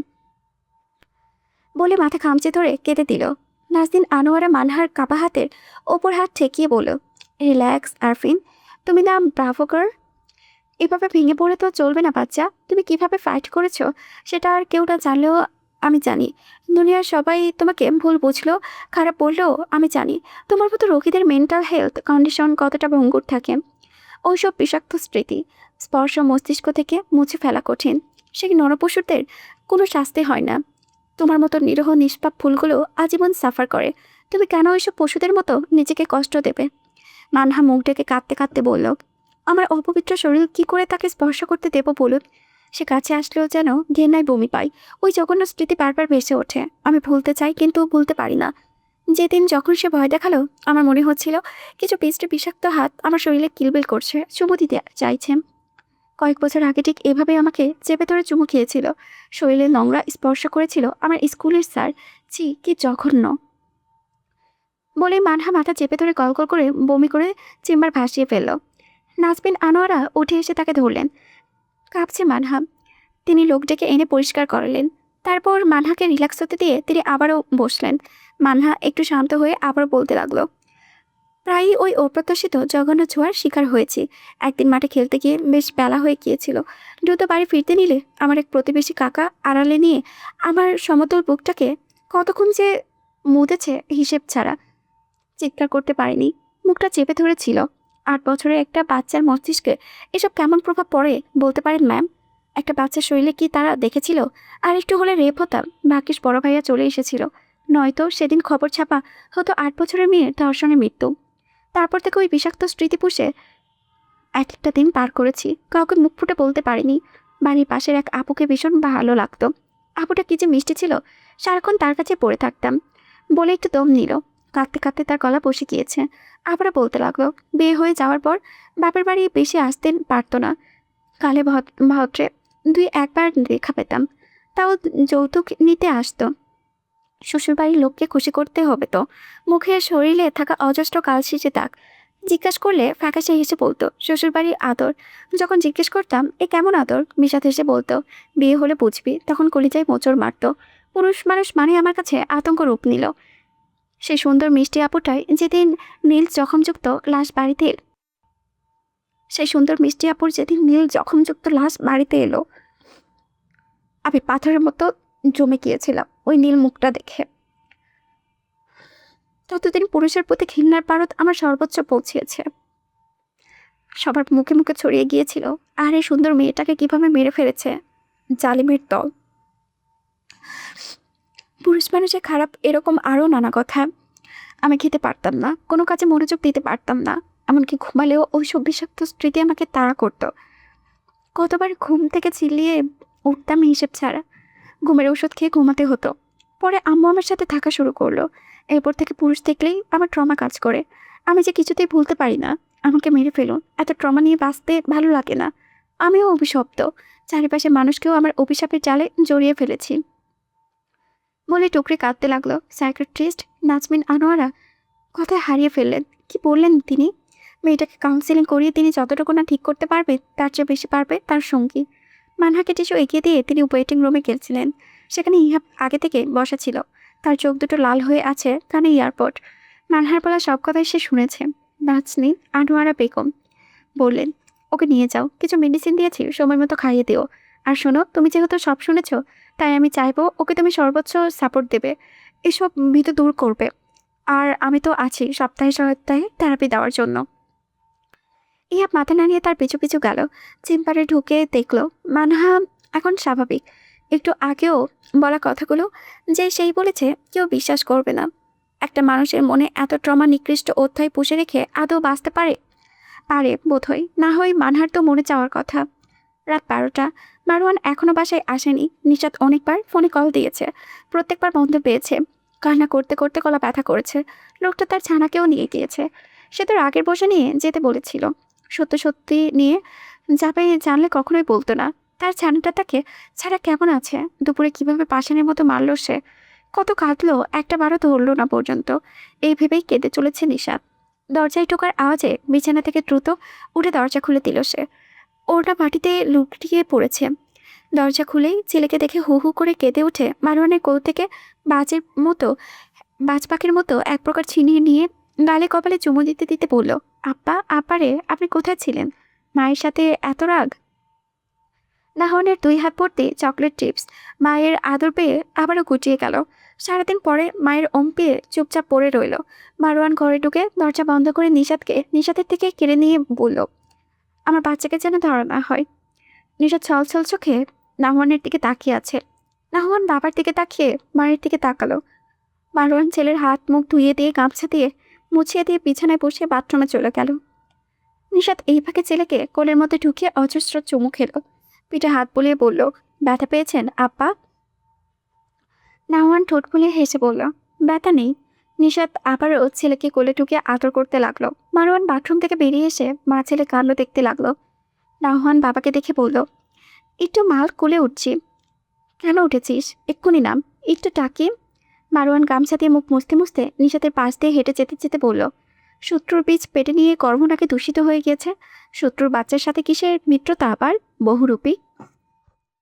বলে মাথা খামচে ধরে কেঁদে দিল। নাজদিন আনোয়ারা মানহার কাপা হাতের ওপর হাত ঠেকিয়ে বলল, রিল্যাক্স আরফিন, তুমি না ব্রাভো গার্ল। এভাবে ভেঙে পড়ে তো চলবে না বাচ্চা। তুমি কিভাবে ফাইট করেছো সেটা আর কেউ না জানলেও আমি জানি। দুনিয়ার সবাই তোমাকে ভুল বুঝলো, খারাপ বললেও আমি জানি তোমার মতো রোগীদের মেন্টাল হেলথ কন্ডিশন কতটা ভঙ্গুর থাকে। ওইসব বিষাক্ত স্মৃতি স্পর্শ মস্তিষ্ক থেকে মুছে ফেলা কঠিন। সেই নরপশুদের কোনো শাস্তি হয় না। তোমার মতো নিরীহ নিষ্পাপ ফুলগুলো আজীবন সাফার করে। তুমি কেন ওইসব পশুদের মতো নিজেকে কষ্ট দেবে? মানহা মুখ ডেকে কাঁদতে কাঁদতে বলল, আমার অপবিত্র শরীর কি করে তাকে স্পর্শ করতে দেব বলুন? সে কাছে আসলেও যেন ঘেন্নায় বমি পাই। ওই জঘন্য স্মৃতি বারবার ভেসে ওঠে। আমি ভুলতে চাই, কিন্তু ভুলতে পারি না। যেদিন যখন সে ভয় দেখালো, আমার মনে হচ্ছিল কিছু পিষ্টে বিষাক্ত হাত আমার শরীরে কিলবিল করছে, চুমু দিতে চাইছে। কয়েক বছর আগে ঠিক এভাবে আমাকে চেপে ধরে চুমু খেয়েছিল। শরীরে নোংরা স্পর্শ করেছিল আমার স্কুলের স্যার। ছি, কি জঘন্য! বলে মানহা মাথা চেপে ধরে গলগল করে বমি করে চেম্বার ভাসিয়ে ফেলল। নাজবিন আনোয়ারা উঠে এসে তাকে ধরলেন। কাঁপছে মানহা। তিনি লোক ডেকে এনে পরিষ্কার করালেন। তারপর মানহাকে রিল্যাক্স হতে দিয়ে তিনি আবারও বসলেন। মানহা একটু শান্ত হয়ে আবার বলতে লাগলো, প্রায়ই ওই অপ্রত্যাশিত জঘন্য ছোঁয়ার শিকার হয়েছি। একদিন মাঠে খেলতে গিয়ে বেশ বেলা হয়ে গিয়েছিল। দ্রুত বাড়ি ফিরতে নিলে আমার এক প্রতিবেশী কাকা আড়ালে নিয়ে আমার সমতল বুকটাকে কতক্ষণ যে মুদেছে হিসেব ছাড়া। চিৎকার করতে পারিনি, মুখটা চেপে ধরেছিল। 8 বছরের একটা বাচ্চার মস্তিষ্কে এসব কেমন প্রভাব পড়ে বলতে পারেন ম্যাম? একটা বাচ্চার শরীরে কি তারা দেখেছিল? আর একটু হলে রেপ হতাম। ভাগ্যিস বড় ভাইয়া চলে এসেছিল, নয়তো সেদিন খবর ছাপা হতো 8 বছরের মেয়ের ধর্ষণে মৃত্যু। তারপর থেকে ওই বিষাক্ত স্মৃতি পুষে এক একটা দিন পার করেছি। কাউকে মুখ ফুটে বলতে পারিনি। বাড়ির পাশের এক আপুকে ভীষণ ভালো লাগতো। আপুটা কি যে মিষ্টি ছিল, সারাক্ষণ তার কাছে পড়ে থাকতাম। বলে একটু দম নিল। কাঁদতে কাঁদতে তার গলা বসে গিয়েছে। আবার বলতে লাগলো, বিয়ে হয়ে যাওয়ার পর বাপের বাড়ি বেশি আসতে পারতো না। কালে ভদ্রে 2-1 বার দেখা পেতাম, তাও যৌতুক নিতে আসতো। শ্বশুরবাড়ির লোককে খুশি করতে হবে তো। মুখে শরীরে থাকা অজস্র কালশিটে দাগ। জিজ্ঞাসা করলে ফ্যাকাশে হেসে বলতো, শ্বশুরবাড়ির আদর। যখন জিজ্ঞেস করতাম এ কেমন আদর, বিষাদ হেসে বলতো, বিয়ে হলে বুঝবি। তখন কলিজায় মোচড় মারতো। পুরুষ মানুষ মানে আমার কাছে আতঙ্ক রূপ নিল। সেই সুন্দর মিষ্টি আপুটাই যেদিন নীল জখমযুক্ত লাশ বাড়িতে এলো, আমি পাথরের মতো জমে গিয়েছিলাম ওই নীল মুখটা দেখে। ততদিন পুরুষের প্রতি ঘৃণার পারদ আমার সর্বোচ্চ পৌঁছিয়েছে। সবার মুখে মুখে ছড়িয়ে গিয়েছিল, আর এই সুন্দর মেয়েটাকে কিভাবে মেরে ফেলেছে জালিমের দল। পুরুষ মানুষের খারাপ এরকম আরও নানা কথা। আমি খেতে পারতাম না, কোনো কাজে মনোযোগ দিতে পারতাম না। এমনকি ঘুমালেও ওই সব বিষাক্ত স্মৃতি আমাকে তাড়া করতো। কতবার ঘুম থেকে চিল্লিয়ে উঠতাম হিসেব ছাড়া। ঘুমের ওষুধ খেয়ে ঘুমাতে হতো। পরে আম্মু আমার সাথে থাকা শুরু করলো। এরপর থেকে পুরুষ দেখলেই আমার ট্রমা কাজ করে। আমি যে কিছুতেই ভুলতে পারি না। আমাকে মেরে ফেলুন, এত ট্রমা নিয়ে বাঁচতে ভালো লাগে না। আমিও অভিশপ্ত। চারিপাশে মানুষকেও আমার অভিশাপের জালে জড়িয়ে ফেলেছি বলে টুকরে কাঁদতে লাগলো। সাইকিয়াট্রিস্ট নাজমিন আনোয়ারা কথায় হারিয়ে ফেললেন। কি বললেন তিনি? মেয়েটাকে কাউন্সেলিং করিয়ে তিনি যতটুকু না ঠিক করতে পারবে, তার চেয়ে বেশি পারবে তার সঙ্গী। মানহাকে টিস্যু এগিয়ে দিয়ে তিনি ওয়েটিং রুমে গেছিলেন। সেখানে ইহাব আগে থেকে বসা ছিল। তার চোখ দুটো লাল হয়ে আছে, কানে এয়ারপড। মানহার বলা সব কথাই সে শুনেছে। নাজনীন আনোয়ারা বেগম বললেন, ওকে নিয়ে যাও, কিছু মেডিসিন দিয়েছি, সময় মতো খাইয়ে দিও। আর শোনো, তুমি যেহেতু সব শুনেছো, তাই আমি চাইবো ওকে তুমি সর্বোচ্চ সাপোর্ট দেবে, এসব ভীতি দূর করবে। আর আমি তো আছি সপ্তাহে সপ্তাহে থেরাপি দেওয়ার জন্য। ইহাব মাথা নাড়িয়ে তার পিছু পিছু গেল। চেম্বারে ঢুকে দেখলো মানহা এখন স্বাভাবিক। একটু আগেও বলা কথাগুলো যে সেই বলেছে কেউ বিশ্বাস করবে না। একটা মানুষের মনে এত ট্রমা নিকৃষ্ট অধ্যায় পুষে রেখে আদৌ বাঁচতে পারে? পারে বোধহয়, না হয় মানহার তো মরে যাওয়ার কথা। রাত 12টা। মারওয়ান এখনো বাসায় আসেনি। নিশাত অনেকবার ফোনে কল দিয়েছে, প্রত্যেকবার বন্ধ পেয়েছে। কান্না করতে করতে গলা ব্যথা করেছে। লোকটা তার ছানাকেও নিয়ে গিয়েছে। সে তো আগের বসে নিয়ে যেতে বলেছিল। সত্য সত্যি নিয়ে যাবে জানলে কখনোই বলতো না। তার ছানাটা তাকে ছাড়া কেমন আছে, দুপুরে কিভাবে পাষাণের মতো মারল সে। কত কাঁদলো, একটা বারও ধরলো না পর্যন্ত। এই ভেবেই কেঁদে চলেছে নিশাত। দরজায় ঢোকার আওয়াজে বিছানা থেকে দ্রুত উঠে দরজা খুলে দিল সে। ওটা মাটিতে লুটিয়ে পড়েছে। দরজা খুলেই ছেলেকে দেখে হু হু করে কেঁদে উঠে মারওয়ানের কোল থেকে বাজের মতো বাজ পাখির মতো এক প্রকার ছিনিয়ে নিয়ে গালে কপালে চুমু দিতে দিতে বলল, আপ্পা, আপারে, আপনি কোথায় ছিলেন? মায়ের সাথে এত রাগ? নাহনের 2 হাত ভর্তি চকলেট চিপস মায়ের আদর পেয়ে আবারও গুটিয়ে গেল। সারাদিন পরে মায়ের ওম পেয়ে চুপচাপ পড়ে রইল। মারওয়ান ঘরে ঢুকে দরজা বন্ধ করে নিশাতের থেকে কেড়ে নিয়ে বলল, আমার বাচ্চাকে যেন ধরা না হয়। নিশাত ছল ছল চোখে নাহওয়ানের দিকে তাকিয়ে আছে। নাহওয়ান বাবার দিকে তাকিয়ে মায়ের দিকে তাকালো। মারওয়ান ছেলের হাত মুখ ধুয়ে দিয়ে গামছা দিয়ে মুছিয়ে দিয়ে বিছানায় বসে বাথরুমে চলে গেল। নিশাত এই ফাঁকে ছেলেকে কোলের মধ্যে ঢুকিয়ে অজস্র চুমু খেলো। পিঠে হাত বুলিয়ে বলল, ব্যথা পেয়েছেন আপ্পা? নাহওয়ান ঠোঁট ফুলিয়ে হেসে বলল, ব্যথা নেই। নিশাত আবারও ছেলেকে কোলে ঢুকিয়ে আদর করতে লাগলো। মারওয়ান বাথরুম থেকে বেরিয়ে এসে মা ছেলে কাণ্ড দেখতে লাগলো। নাহওয়ান বাবাকে দেখে বলল, একটু মাল কোলে উঠছি। কেন উঠেছিস? এক্ষুনি নাম, একটু টাকি। মারওয়ান গামছা দিয়ে মুখ মুছতে মুছতে নিশাতের পাশ দিয়ে হেঁটে যেতে যেতে বলল, শত্রুর বীজ পেটে নিয়ে কর্ম নাকি দূষিত হয়ে গিয়েছে। শত্রুর বাচ্চার সাথে কিসের মিত্রতা আবার? বহুরূপী।